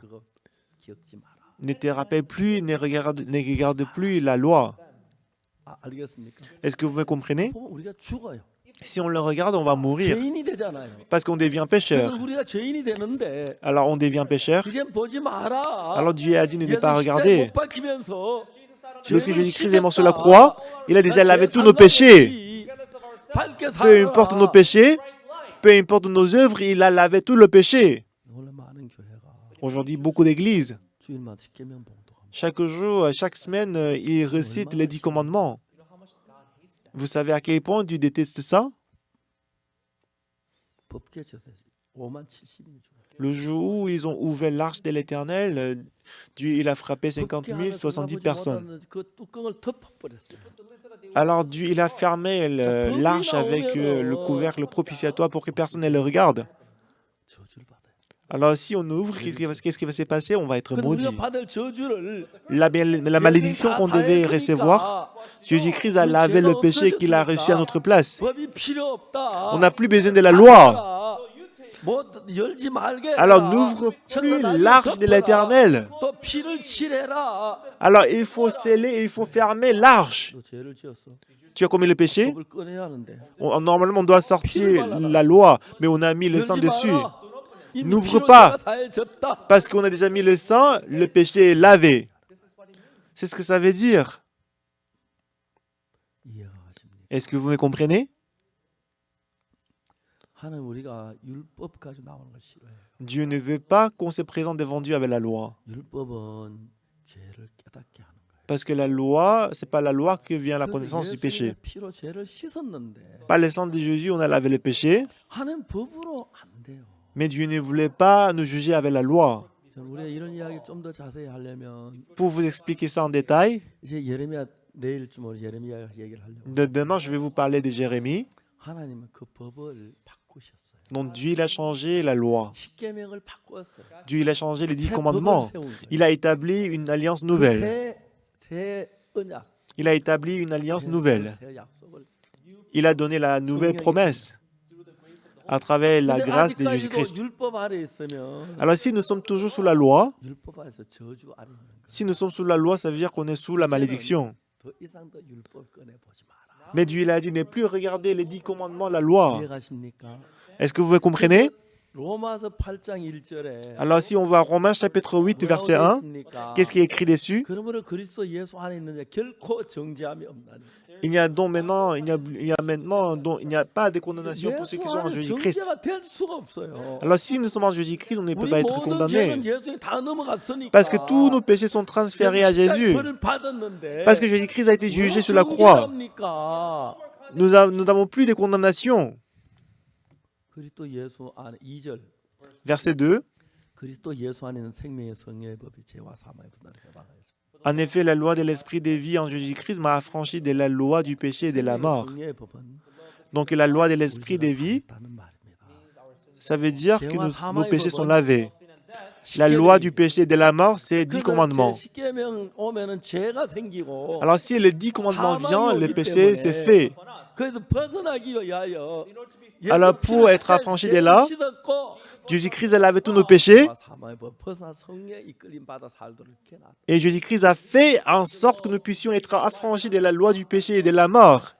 Ne te rappelle plus, ne regarde plus la loi. Est-ce que vous me comprenez? 우리가 죽어요. Si on le regarde, on va mourir 죄인이 되잖아요. parce qu'on devient pécheur. 그래서 우리가 죄인이 되는데 Alors on devient pécheur. 이제 보지 마라. Alors Dieu a dit de ne pas 예수 regarder. 십자가에 못 박히면서 Lorsque 죄를 Jésus-Christ est mort sur la 씻었다. croix, il a déjà lavé tous nos péchés. 밝게 Peu importe nos 살아라. péchés, peu importe nos œuvres, il a lavé tout le péché. 원래 많은 교회가 Aujourd'hui, beaucoup d'églises, 주일마다 십계명 봉독합니다. chaque jour, chaque semaine, ils récitent les 10 commandements. Vous savez à quel point Dieu déteste ça? 법계 제사 5만 70이 죽어요. Le jour où ils ont ouvert l'arche de l'Éternel, Dieu il a frappé 50 000, 70 personnes. 그 뚜껑을 덮어버렸어요. Alors Dieu il a fermé l'arche avec le couvercle propitiatoire pour que personne ne le regarde. 저주를 받아요. Alors si on ouvre, qu'est-ce qui va se passer? On va être 근데 maudit. 우리가 받을 저주를 La malédiction qu'on devait recevoir, Jésus-Christ a lavé le péché qu'il a reçu à notre place. 법이 필요 없다. On n'a plus besoin de la loi. 뭐 열지 말게. Alors n'ouvre plus l'arche de l'Éternel. 또 피를 칠해라. Alors il faut sceller, il faut fermer l'arche. 너 죄를 지었어. Tu as commis le péché? 법을 꺼내야 하는데. Normalement on doit sortir la loi, mais on a mis le sang 열지 dessus. 마라. 이미 N'ouvre 피로 pas. 죄가 사해졌다. Parce qu'on a déjà mis le sang, le péché est lavé. C'est ce que ça veut dire. 이해가 가십니까? Est-ce que vous me comprenez? 하나님 우리가 율법 가지고 나오는 걸 싫어해요. Dieu ne veut pas qu'on se présente devant Dieu avec la loi. 율법은 죄를 깨닫게 하는 거예요. Parce que la loi, c'est pas la loi que vient la connaissance du péché. 피로 죄를 씻었는데 Par le sang de Jésus, on a lavé le péché, 하나님 법으로 안 돼요. mais Dieu ne voulait pas nous juger avec la loi. 우리가 이런 이야기 좀 더 자세히 하려면 Pour vous expliquer ça en détail, 이제 예레미야 내일쯤 오늘 예레미야 얘기를 하려고. demain, je vais vous parler de Jérémie, 하나님은 그 법을 바꾸셨어요. dont Dieu il a changé la loi. 십계명을 바꾸었어요. Dieu il a changé les 10 새 commandements. 법을 세운 거예요. Il a établi une alliance nouvelle. 새 언약. Il a établi une alliance nouvelle. 새 약속을. Il a donné la nouvelle promesse à travers la 근데 grâce de 아직까지도 Jésus-Christ. 율법 아래 있으면 Alors si nous sommes toujours sous la loi, 율법 아래서 저주 아래 있는 거. si nous sommes sous la loi, ça veut dire qu'on est sous la malédiction. 더 이상 더 율법 꺼내 보지 마라. Mais Dieu il a dit ne plus regarder les 10 commandements, la loi. 이해 가십니까? Est-ce que vous me comprenez? 로마서 8장 1절에 Alors si on voit Romains chapitre 8 verset 1, qu'est-ce qui est écrit dessus? 그러므로 그리스도 예수 안에 있는 자 결코 정죄함이 없나니. Il n'y a donc maintenant, il n'y a pas de condamnation pour ceux 예수 qui sont en 안에 Jésus-Christ. 정죄가 될 수가 없어요. Alors si nous sommes en Jésus-Christ, on ne peut 우리 pas être 모든 죄는 condamné. 예수에 다 넘어갔으니까. Parce que tous nos péchés sont transférés à Jésus. 벌을 받았는데. Parce que Jésus-Christ a été jugé 왜 sur la croix. 정죄합니까? Nous n'avons plus de condamnation. 그리스도 예수 안에 2절. Verset 2. 그리스도 예수 안에는 생명의 성령의 법이 죄와 사망의 분할을 해방하였습니다. En effet, la loi de l'esprit de vie en Jésus-Christ m'a affranchi de la loi du péché et de la mort. 성령의 법은 Donc la loi de l'esprit de vie, 다는 말입니다. ça veut dire que nos péchés sont lavés. La loi du péché et de la mort, c'est 10 commandements. 십계명 오면은 죄가 생기고 Alors si les 10 commandements viennent, le péché c'est fait. 그래서 벗어나기 위하여 Alors pour être affranchi de là, Jésus-Christ a lavé tous nos péchés 벗어나 성령의 이끌림 받아 살도록 해놨다. et Jésus-Christ a fait en sorte que nous puissions être affranchis de la loi du péché et de la mort.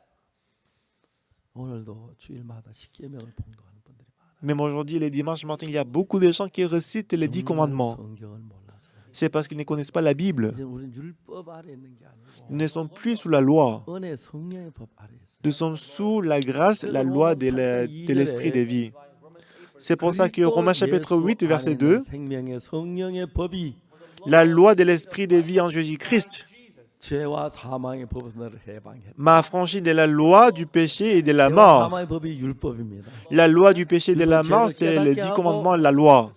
오늘도 주일마다 십계명을 봉독하는 분들이 많아요. Même aujourd'hui, les dimanches matins, il y a beaucoup de gens qui récitent les 10 commandements. 성경을 몰라서. C'est parce qu'ils ne connaissent pas la Bible. 이제 우리는 율법 아래 있는 게 아니고 Nous ne sommes plus sous la loi. 은혜 성령의 법 아래 있어요. Nous sommes sous la grâce, la loi de l'esprit de vie. C'est pour ça que Romains chapitre 8, verset 2, 생명의 성령의 법이 la loi de l'esprit de vie en Jésus-Christ 죄와 사망의 법을 해방했다. m'a affranchi de la loi du péché et de la 죄와 mort. 사망의 법이 율법입니다. La loi du péché et de la mort, c'est les 10 commandements, la loi.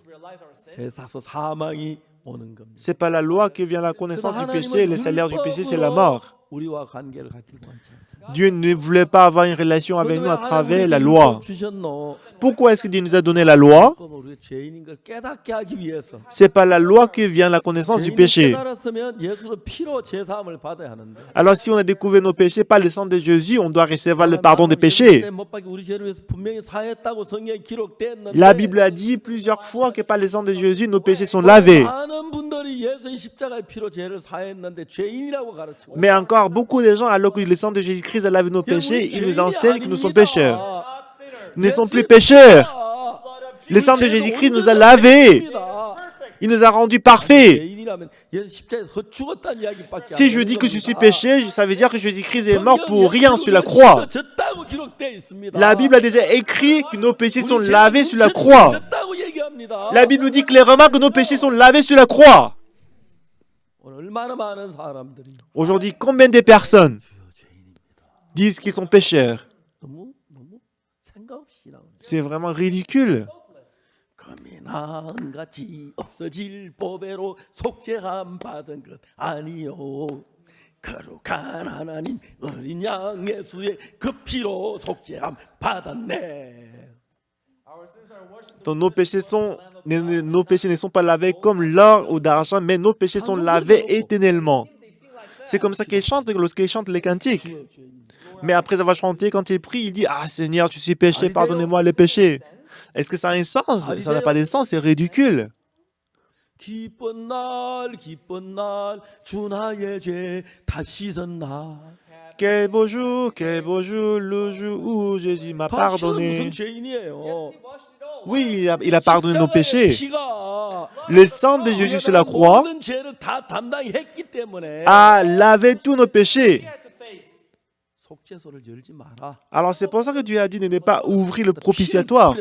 세사서 사망이 오는 겁니다. C'est pas la loi qui vient à la connaissance du péché, le salaire du péché, c'est la mort. 우리와 관계를 갖기를 원치 않습니다. Dieu ne voulait pas avoir une relation avec nous à travers la loi. 주셨노? Pourquoi est-ce que Dieu nous a donné la loi? 우리 죄인인 걸 깨닫게 하기 위해서. C'est pas la loi qui vient à la connaissance du 죄인이 péché. 깨달았으면 예수의 피로 죄 사함을 받아야 하는데. Alors si on a découvert nos péchés par le sang de Jésus, on doit recevoir le pardon des péchés. 못 박혀 우리 죄를 위해서 분명히 사했다고 성경에 기록됐는데. La Bible a dit plusieurs fois que par le sang de Jésus, nos péchés sont lavés. 많은 분들이 예수의 십자가의 피로 죄를 사했는데 죄인이라고 가르치고. Mais encore beaucoup de gens, alors que le sang de Jésus-Christ a lavé nos péchés, ils nous enseignent que nous sommes pécheurs. Nous ne sommes plus pécheurs. Le sang de Jésus-Christ nous a lavés. Il nous a rendus parfaits. Si je dis que je suis péché, ça veut dire que Jésus-Christ est mort pour rien sur la croix. La Bible a déjà écrit que nos péchés sont lavés sur la croix. La Bible nous dit clairement que nos péchés sont lavés sur la croix. Aujourd'hui, combien de personnes disent qu'ils sont pécheurs? C'est vraiment ridicule. 금이나은같이 없어질 보배로 속죄함 받은 것 아니요 거룩한 하나님 어린 양 예수의 그 피로 속죄함 받았네. Donc nos péchés ne sont pas lavés comme l'or ou d'argent, mais nos péchés sont lavés éternellement. C'est comme ça qu'ils chantent lorsqu'ils chantent les cantiques. Mais après avoir chanté, quand ils prient, ils disent « Ah Seigneur, je suis péché, pardonnez-moi les péchés ». Est-ce que ça a un sens? Ça n'a pas de sens, c'est ridicule. 기쁜 날 주 나의 죄 다 씻은 날. Quel beau jour, le jour où Jésus m'a 다 씻은 pardonné. 무슨 죄인이에요? Oui, il a pardonné nos péchés. 피가 Le sang de Jésus sur la croix 모든 죄를 다 담당했기 때문에 a lavé tous nos péchés. 속죄소를 열지 마라. Alors c'est pour ça que Dieu a dit de ne pas ouvrir le propitiatoire,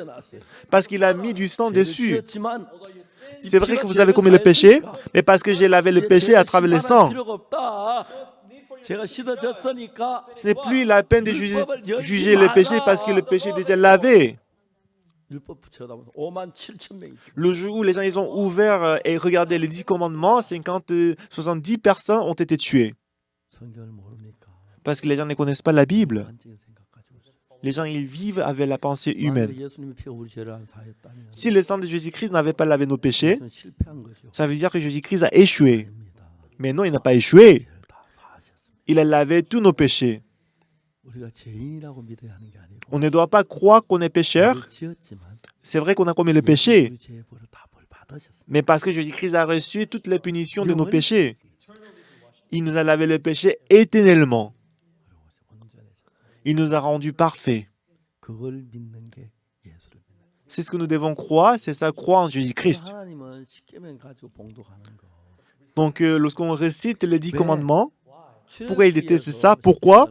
parce qu'il a mis du sang dessus. C'est vrai que vous avez commis le péché, mais parce que j'ai lavé le péché à travers le sang. Ce n'est plus la peine de juger le péché parce que le péché est déjà lavé. Le jour où les gens ils ont ouvert et regardé les 10 commandements, 70 personnes ont été tuées. Parce que les gens ne connaissent pas la Bible. Les gens, ils vivent avec la pensée humaine. Si le sang de Jésus-Christ n'avait pas lavé nos péchés, ça veut dire que Jésus-Christ a échoué. Mais non, il n'a pas échoué. Il a lavé tous nos péchés. On ne doit pas croire qu'on est pécheur. C'est vrai qu'on a commis le péché. Mais parce que Jésus-Christ a reçu toutes les punitions de nos péchés. Il nous a lavé le péché éternellement. Il nous a rendus parfaits. C'est ce que nous devons croire, c'est ça, croire en Jésus-Christ. 하나님은 십계명 가지고 봉독하는 거. Donc, lorsqu'on récite les 10 왜? commandements, pourquoi il déteste ça? Pourquoi?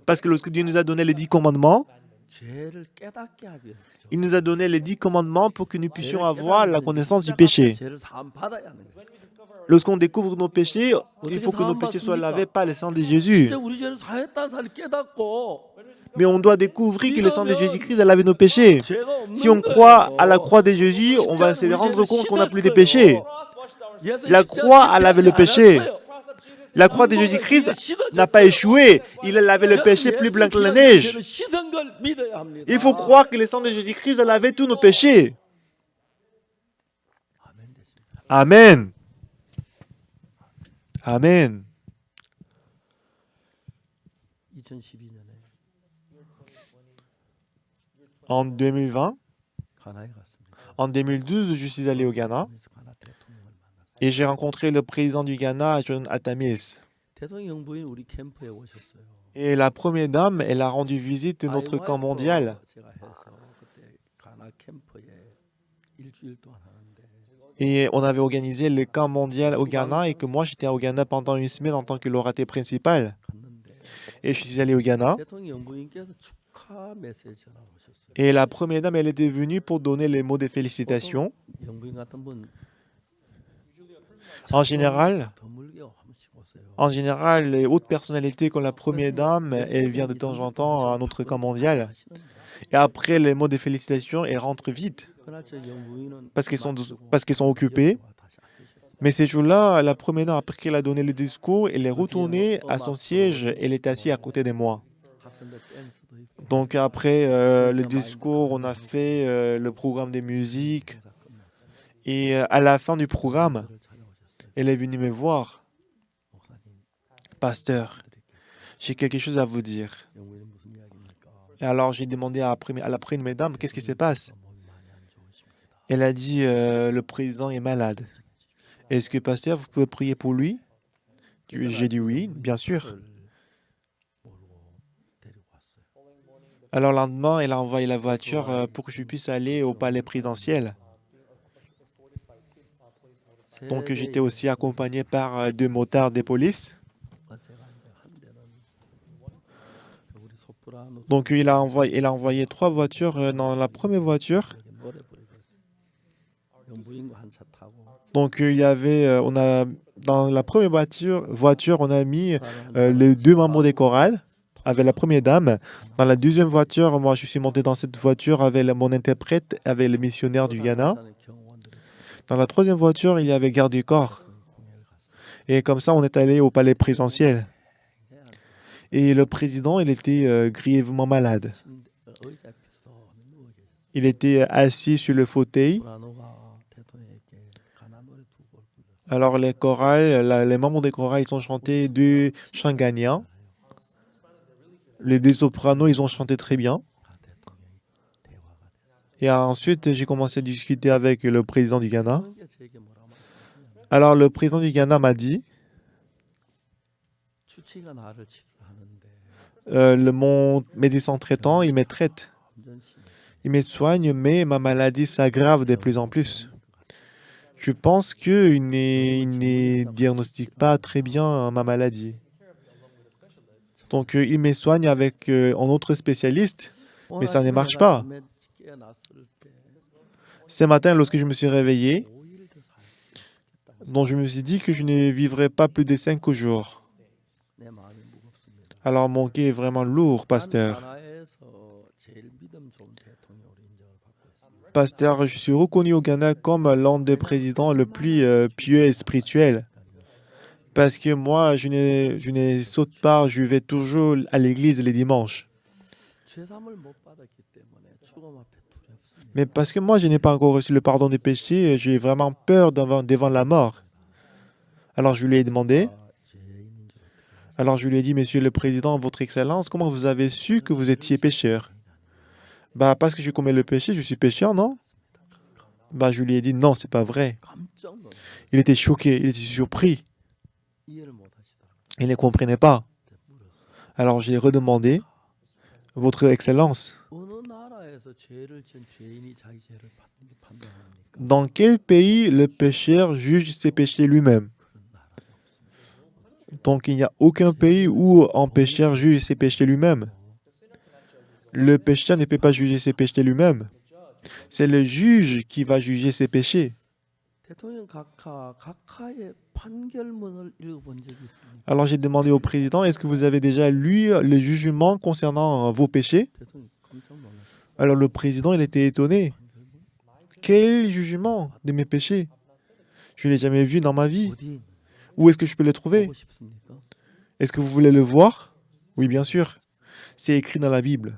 Parce que lorsque Dieu nous a donné les 10 commandements, 죄를 깨닫게 하기 위해서. il nous a donné les 10 commandements pour que nous puissions avoir la connaissance du péché. 죄를 사함 받아야 하는 거예요. Lorsqu'on découvre nos péchés, il faut que nos péchés soient lavés par le sang de Jésus. 진짜 우리 죄를 사했다는 사실을 깨닫고 Mais on doit découvrir que le sang de Jésus-Christ a lavé nos péchés. 죄가 없는 Si on croit à la croix de Jésus, on va se rendre compte qu'on n'a plus de péchés. La croix a lavé le péché. La croix de Jésus-Christ n'a pas échoué. Il a lavé le péché plus blanc que la neige. Il faut croire que le sang de Jésus-Christ a lavé tous nos péchés. Amen. Amen. 2012년에 En 2020, 가나에 갔습니다. en 2012, je suis allé au Ghana 그래서 가나 대통령을 만났어요. et j'ai rencontré le président du Ghana, John Atamis. 대통령 영부인 우리 캠프에 오셨어요. Et la première dame, elle a rendu visite à notre camp mondial. 제가 해서 그때 가나 캠프에 일주일 동안 하는데 Et on avait organisé le camp mondial au Ghana et que moi, j'étais au Ghana pendant une semaine en tant que l'orateur principal. 갔는데 Et je suis allé au Ghana. 대통령 영부인께서 축하 메시지 전화 오셨어요. Et la première dame, elle était venue pour donner les mots de félicitations. 영부인 같은 분 En général, 드물게 한 번씩 오세요. les hautes personnalités comme la première dame, elle vient de temps en temps à notre camp mondial. Et après les mots de félicitations, elle rentre vite 그날 저 영부인은 parce qu'ils sont occupés. Mais ces jours-là, la première dame, après qu'elle a donné le discours, elle est retournée à son siège et elle est assise à côté de moi. 학생들 댄스도 있고 Donc après le discours, on a fait le programme de musique. 행사 끝났어요. Et à la fin du programme, 저를 찾아오셨어요. elle est venue me voir. 목사님, Pasteur, j'ai quelque chose à vous dire. 영부인은 무슨 이야기입니까? Et alors j'ai demandé à la première dame, qu'est-ce qui se passe? 몸이 많이 안 좋으십니다. Elle a dit, le président est malade. Est-ce que, pasteur, vous pouvez prier pour lui? J'ai dit oui, bien sûr. 차를 몰고 데리고 왔어요. Alors le lendemain, elle a envoyé la voiture pour que je puisse aller au palais présidentiel. Donc j'étais aussi accompagné par 2 motards des polices. 제가 이제 한 대는 우리 소프라노 Donc elle a envoyé 3 voitures. Dans la première voiture, 노래 부르고 영부인과 한 차 타고 donc il y avait, dans la première voiture, on a mis les 2 membres des chorales avec la première dame. Dans la deuxième voiture, moi je suis monté dans cette voiture avec mon interprète, avec le missionnaire du Ghana. Dans la troisième voiture, il y avait garde du corps. Et comme ça, on est allé au palais présidentiel. Et le président, il était grièvement malade. 의자 앞에서 누워 계셨어요. Il était assis sur le fauteuil. 소프라노가 대통령에게 가나 노래 2곡 불렀어요. Alors les chorales, les membres des chorales, ils ont chanté 2 chants gagnants. Les 2 sopranos, ils ont chanté très bien. 대통령이 대화가 됐어요. Et ensuite, j'ai commencé à discuter avec le président du Ghana. 그게 제게 뭐라고 말씀하시냐면 Alors le président du Ghana m'a dit, 주치가 나를 치료하는데 mon médecin traitant, il me traite. 점점 심해. Il me soigne, mais ma maladie s'aggrave de plus en plus. Je pense qu'il ne diagnostique pas très bien ma maladie. Donc il me soigne avec un autre spécialiste, mais ça ne marche pas. Ce matin, lorsque je me suis réveillé, donc je me suis dit que je ne vivrai pas plus de 5 jours. Alors mon cœur est vraiment lourd, pasteur. Pasteur, je suis reconnu au Ghana comme l'un des présidents le plus pieux et spirituel. Parce que moi, je ne saute pas, je vais toujours à l'église les dimanches. Mais parce que moi, je n'ai pas encore reçu le pardon des péchés, j'ai vraiment peur devant la mort. Alors je lui ai demandé, alors je lui ai dit, Monsieur le Président, Votre Excellence, comment vous avez su que vous étiez pécheur? Parce que je commets le péché, je suis pécheur, non? Je lui ai dit, non, c'est pas vrai. Il était choqué, il était surpris. Il ne comprenait pas. Alors j'ai redemandé, Votre Excellence, 나라에서 죄를 지은 죄인이 자기 죄를 판단합니까? Dans quel pays le pécheur juge ses péchés lui-même? 그런 나라가 없습니다. Donc il n'y a aucun pays où un pécheur juge ses péchés lui-même. Le pécheur ne peut pas juger ses péchés lui-même. C'est le juge qui va juger ses péchés. 대통령 각하의 판결문을 읽어본 적이 있습니까? Alors j'ai demandé au président, est-ce que vous avez déjà lu le jugement concernant vos péchés? 대통령 깜짝 놀랐어요. Alors le président, il était étonné. 판결문? Quel jugement de mes péchés? Je ne l'ai jamais vu dans ma vie. 어디 Où est-ce que je peux le trouver? 보고 싶습니까? Est-ce que vous voulez le voir? Oui, bien sûr. C'est écrit dans la Bible.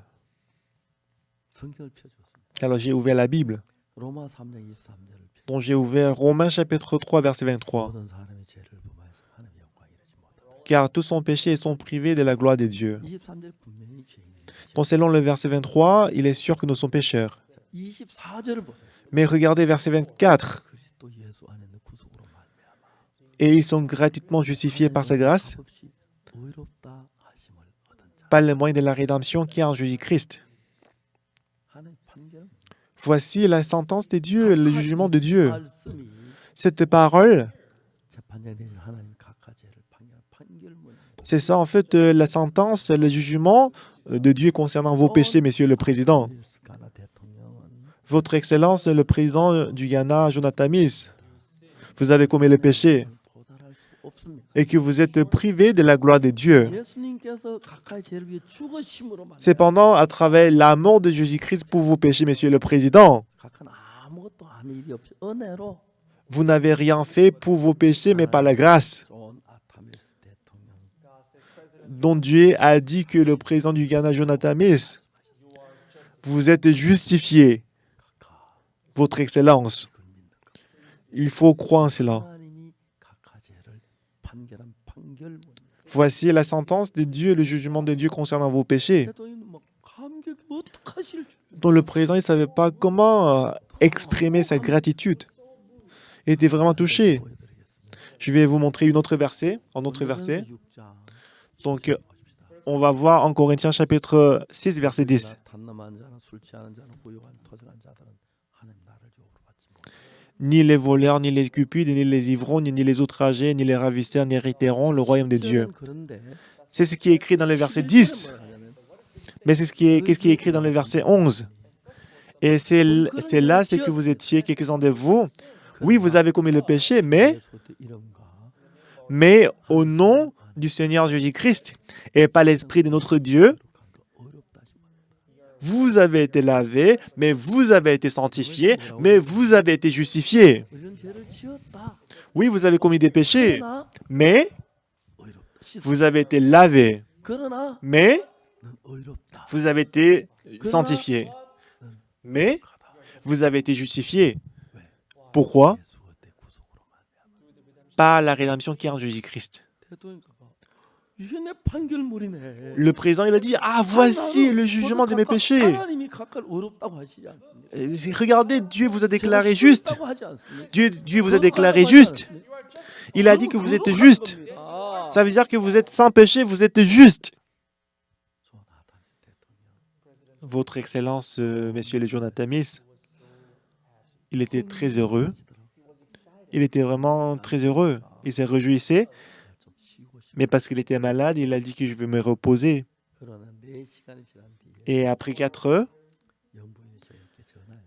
성경을 펴줬습니다. Alors j'ai ouvert la Bible. 로마 3장 23절을 펴. Donc j'ai ouvert Romains chapitre 3, verset 23. 모든 사람의 죄를 범하여서 하나님의 영광에 이르지 못하고. Car tous sont péchés et sont privés de la gloire de Dieu. 23절 분명히 죄인입니다. Donc selon le verset 23, il est sûr que nous sommes pécheurs. 24절을 보세요. Mais regardez verset 24. 그리스도 예수 안에 있는 구속으로 말미암아 Et ils sont gratuitement justifiés par sa grâce, 값없이 의롭다 하심을 얻은 자. par le moyen de la rédemption qui est en Jésus-Christ. 하나님 판결은 Voici la sentence de Dieu, le jugement de Dieu. 말씀이 Cette parole, 재판장이 되신 하나님 각하 죄를 판결문. c'est ça en fait la sentence, le jugement de Dieu concernant vos péchés, Monsieur le Président. 가나 대통령은 Votre Excellence, le président du Ghana, Jonathan Mills, vous avez commis le péché 도달할 수 없습니다. et que vous êtes privé de la gloire de Dieu. 예수님께서 각하의 죄를 위해 죽으심으로 말미암아 Cependant, à travers la mort de Jésus-Christ pour vos péchés, Monsieur le Président, 각하는 아무것도 한 일이 없이 은혜로 vous n'avez rien fait pour vos péchés, mais par la grâce, 존 아타밀스 대통령 dont Dieu a dit que le président du Ghana, Jonathan Mills, vous êtes justifié, Votre Excellence. Il faut croire en cela. 하나님이 각하 죄를 판결한 판결문. Voici la sentence de Dieu, le jugement de Dieu concernant vos péchés. 대통령은 막 감격이 어떡하실 줄. dont le président ne savait pas comment exprimer sa gratitude. Il était vraiment touché. Je vais vous montrer un autre verset. Donc, on va voir en Corinthiens chapitre 6, verset 10. Ni les voleurs, ni les cupides, ni les ivrognes, ni les outragés, ni les ravisseurs n'hériteront le royaume de Dieu. C'est ce qui est écrit dans le verset 10. Mais c'est qu'est-ce qui est écrit dans le verset 11. Et c'est là, c'est que vous étiez, quelques-uns de vous. Oui, vous avez commis le péché, mais au nom du Seigneur Jésus-Christ et par l'Esprit de notre Dieu, vous avez été lavés, mais vous avez été sanctifiés, mais vous avez été justifiés. Oui, vous avez commis des péchés, mais vous avez été lavés, mais vous avez été sanctifiés, mais vous avez été justifiés. Pourquoi? Par la rédemption qui est en Jésus-Christ. Le président, il a dit, ah, voici le jugement de mes péchés. Regardez, Dieu vous a déclaré juste. Dieu vous a déclaré juste. Il a dit que vous êtes juste. Ça veut dire que vous êtes sans péché, vous êtes juste. Votre Excellence, Monsieur le Jonathan Mills, il était très heureux. Il était vraiment très heureux. Il se réjouissait. Mais parce qu'il était malade, il a dit que je vais me reposer. Et après 4 heures,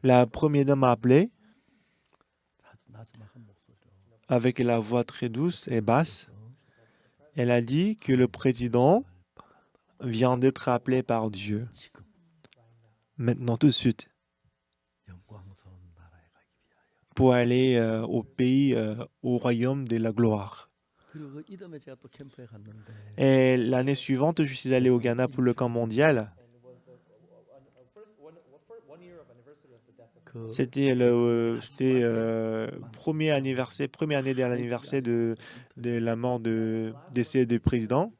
la première dame m'a appelé avec la voix très douce et basse. Elle a dit que le président vient d'être appelé par Dieu. Maintenant, tout de suite, pour aller au pays, au royaume de la gloire. Et l'année suivante, je suis allé au Ghana pour le camp mondial. C'était le première année de l'anniversaire de la mort décès du président.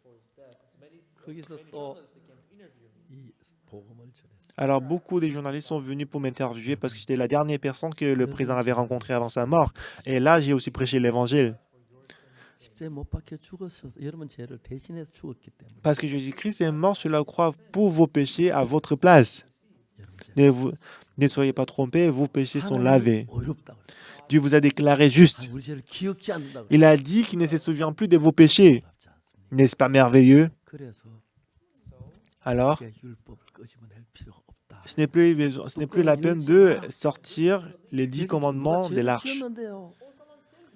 Alors, beaucoup de journalistes sont venus pour m'interviewer parce que j'étais la dernière personne que le président avait rencontrée avant sa mort. Et là, j'ai aussi prêché l'évangile. Parce que Jésus-Christ est mort sur la croix pour vos péchés à votre place. Ne soyez pas trompés, vos péchés sont 하나님을 lavés. 어이롭다. Dieu vous a déclaré juste. 우리 죄를 기억지 않는다. Il a dit qu'il ne se souvient plus de vos péchés. 놀랍지 않습니까? N'est-ce pas merveilleux? 그래서 Alors, 우리가 율법을 끄집어낼 필요가 없다. ce n'est plus la peine de sortir les 10 commandements de l'arche. 지었는데요.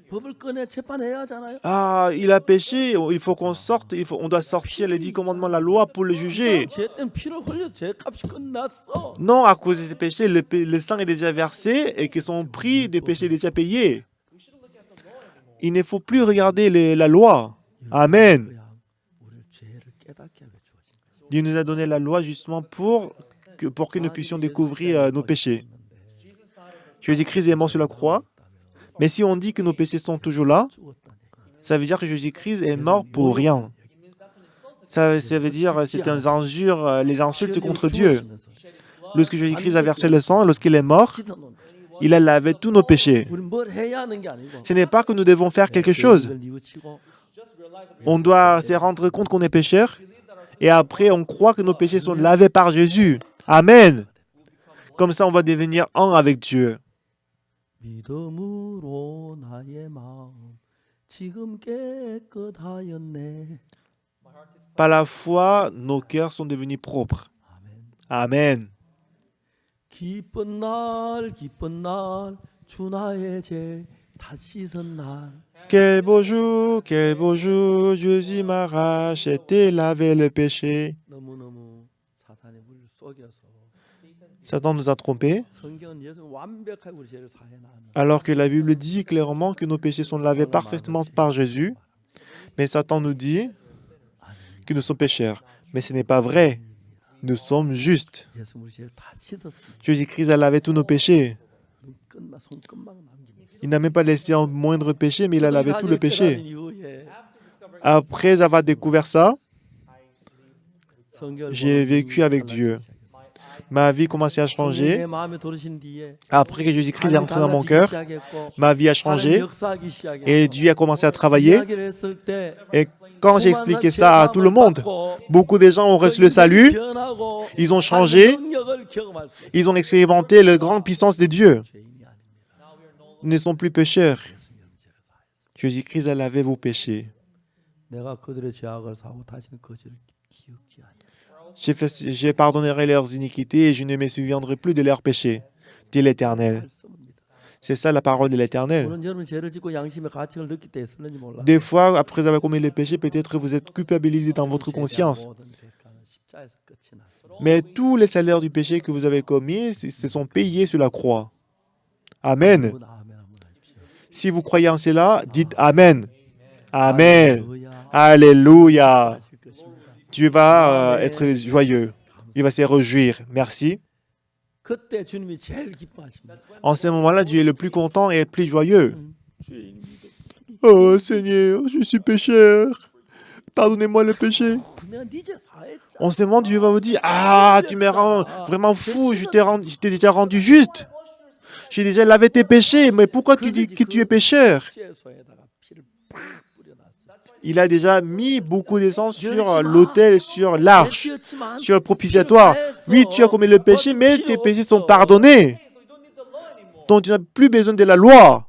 법을 꺼내 재판해야 하잖아요. Ah, il a péché, il faut qu'on sorte, on doit sortir les 10 commandements de la loi pour le juger. 죄 때문에 피를 흘려 죄값이 끝났어. Non, à cause de ces péchés, le sang est déjà versé et que son prix de péché est déjà payé. Il ne faut plus regarder la loi. Amen. 그야 우리를 죄를 깨닫게 하게 주어진 거예요. Dieu nous a donné la loi justement pour que nous puissions découvrir nos péchés. Jésus-Christ est mort sur la croix, mais si on dit que nos péchés sont toujours là, ça veut dire que Jésus-Christ est mort pour rien. Ça veut dire c'est un injure, les insultes contre Dieu. Lorsque Jésus-Christ a versé le sang, lorsqu'il est mort, il a lavé tous nos péchés. 우리 뭘 해야 하는 게 아니고 Ce n'est pas que nous devons faire quelque chose. 죄를 뉘우치고 On doit se rendre compte qu'on est pécheur et après on croit que nos péchés sont lavés par Jésus. Amen. Comme ça, on va devenir un avec Dieu. 믿음으로 나의 마음 지금 깨끗하였네. Par la foi, nos cœurs sont devenus propres. 아멘. Amen. 기쁜 날 주 나의 죄다 씻은 날. Quel beau jour, Jésus m'a racheté, lavé le péché. 너무너무 사탄이 우리를 속여서 Satan nous a trompés, 성경은 예수 완벽하게 우리 죄를 사해 놨는데 alors que la Bible dit clairement que nos péchés sont lavés parfaitement par Jésus. Mais Satan nous dit que nous sommes pécheurs. Mais ce n'est pas vrai. Nous sommes justes. 예수 우리 죄를 다 씻었습니다. Jésus-Christ a lavé tous nos péchés. 눈끝만 손끝만 남깁니다. Il n'a même pas laissé un moindre péché, mais il a lavé tout le péché. 이후에 Après avoir découvert ça, 성경을 j'ai 보는 vécu avec 눈이 Dieu. 달라지기 시작했어요. Ma vie commençait à 성령이 changer. 내 마음에 들어오신 뒤에 Après que Jésus-Christ est entré dans mon cœur, 시작했고, ma vie a 하나님이 changé 역사하기 시작했고, et Dieu a commencé à travailler. 이야기를 했을 때 Et quand j'ai expliqué ça à tout le monde, beaucoup de gens ont reçu le salut, 변하고 ils ont changé, 능력을 경험할 수 있어요. ils ont expérimenté la grande puissance de Dieu. 죄인이 아닙니다. Ils ne sont plus pécheurs. 예수님 죄를 사했어요. Jésus-Christ a lavé vos péchés. 내가 그들의 죄악을 사고 다시는 그 죄를 기억지 않아. Je pardonnerai leurs iniquités et je ne me souviendrai plus de leurs péchés, dit l'Éternel. 말씀입니다. C'est ça la parole de l'Éternel. 물론 여러분 죄를 짓고 양심의 가책을 느낄 때 있을는지 몰라. Des fois, après avoir commis le péché, peut-être vous êtes culpabilisé dans votre conscience. 모든 대가는 십자에서 끝이 났어. Mais tous les salaires du péché que vous avez commis se sont payés sur la croix. Amen. 아멘 한번 하십시오. Si vous croyez en cela, dites Amen. Amen. 할렐루야. Alléluia. 하실 것입니다. Dieu va être joyeux. Il va se réjouir. Merci. 그때 주님이 제일 기뻐하십니다. En ce moment-là, Dieu est le plus content et le plus joyeux. 주인입니다. Oh Seigneur, je suis pécheur. Pardonnez-moi le péché. 내가 네죄 사했잖아. En ce moment, Dieu va vous dire, ah, tu me rends vraiment fou, je t'ai déjà rendu juste. J'ai déjà lavé tes péchés, mais pourquoi tu dis que tu es pécheur? 죄소에다가 피를 팍 뿌려놨어. Il a déjà mis beaucoup d'essence sur l'autel, sur l'arche, 죄였지만 sur le propitiatoire. Oui, tu as commis le péché, mais tes péchés sont pardonnés. Donc tu n'as plus besoin de la loi.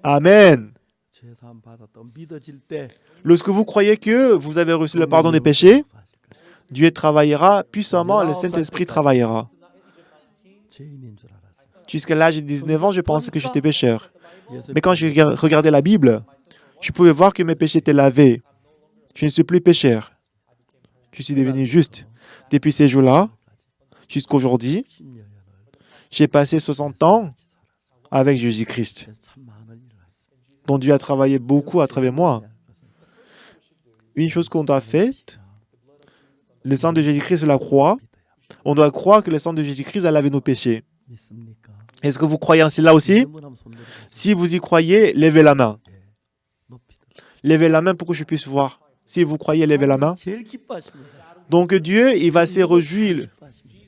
Amen. 죄사함 받았던 믿어질 때 Lorsque vous croyez que vous avez reçu le pardon des péchés, Dieu travaillera puissamment, le Saint-Esprit travaillera. 죄인인 줄 알았어. Jusqu'à l'âge de 19 ans, je pensais que j'étais pécheur. 예수 Mais quand j'ai regardé la Bible, je pouvais voir que mes péchés étaient lavés. Je ne suis plus pécheur. Je suis devenu juste. Depuis ces jours-là, jusqu'à aujourd'hui, 10년을 j'ai passé 60 ans avec Jésus-Christ, 참 많은 일을 했어. dont Dieu a travaillé beaucoup à travers moi. Une chose qu'on doit faire, le sang de Jésus-Christ sur la croix, on doit croire que le sang de Jésus-Christ a lavé nos péchés. 믿습니까? Est-ce que vous croyez en cela aussi? 한번 한번 손 들어보세요. Si vous y croyez, levez la main. 높이 들어. Levez la main pour que je puisse voir. Si vous croyez, levez la main. 제일 기뻐하십니다. Donc Dieu, il va se réjouir. 기뻐하십니다.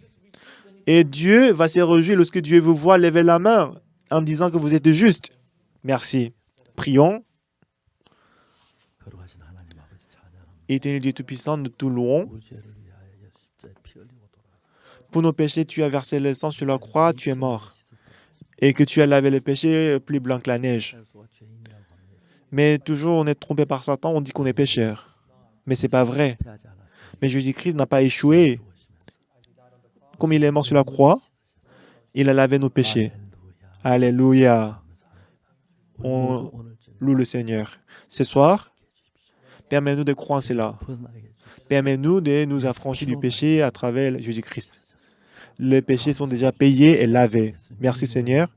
Et Dieu va se réjouir lorsque Dieu vous voit lever la main en disant que vous êtes juste. Merci. Prions. 거룩하신 하나님 아버지 찬양합니다. Éternel Dieu Tout-Puissant, nous te louons 우리 죄를 위하여 십자에 피 흘리고 돌아가셨습니다. pour nos péchés, tu as versé le sang sur la croix, tu es mort. Et que tu as lavé les péchés plus blancs que la neige. Mais toujours, on est trompé par Satan, on dit qu'on est pécheur. Mais ce n'est pas vrai. Mais Jésus-Christ n'a pas échoué. Comme il est mort sur la croix, il a lavé nos péchés. Alléluia. On loue le Seigneur. Ce soir, permets-nous de croire en cela. Permets-nous de nous affranchir du péché à travers Jésus-Christ. Les péchés sont déjà payés et lavés. Merci Seigneur.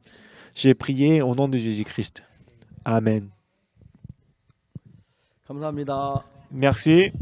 J'ai prié au nom de Jésus-Christ. Amen. 감사합니다. Merci.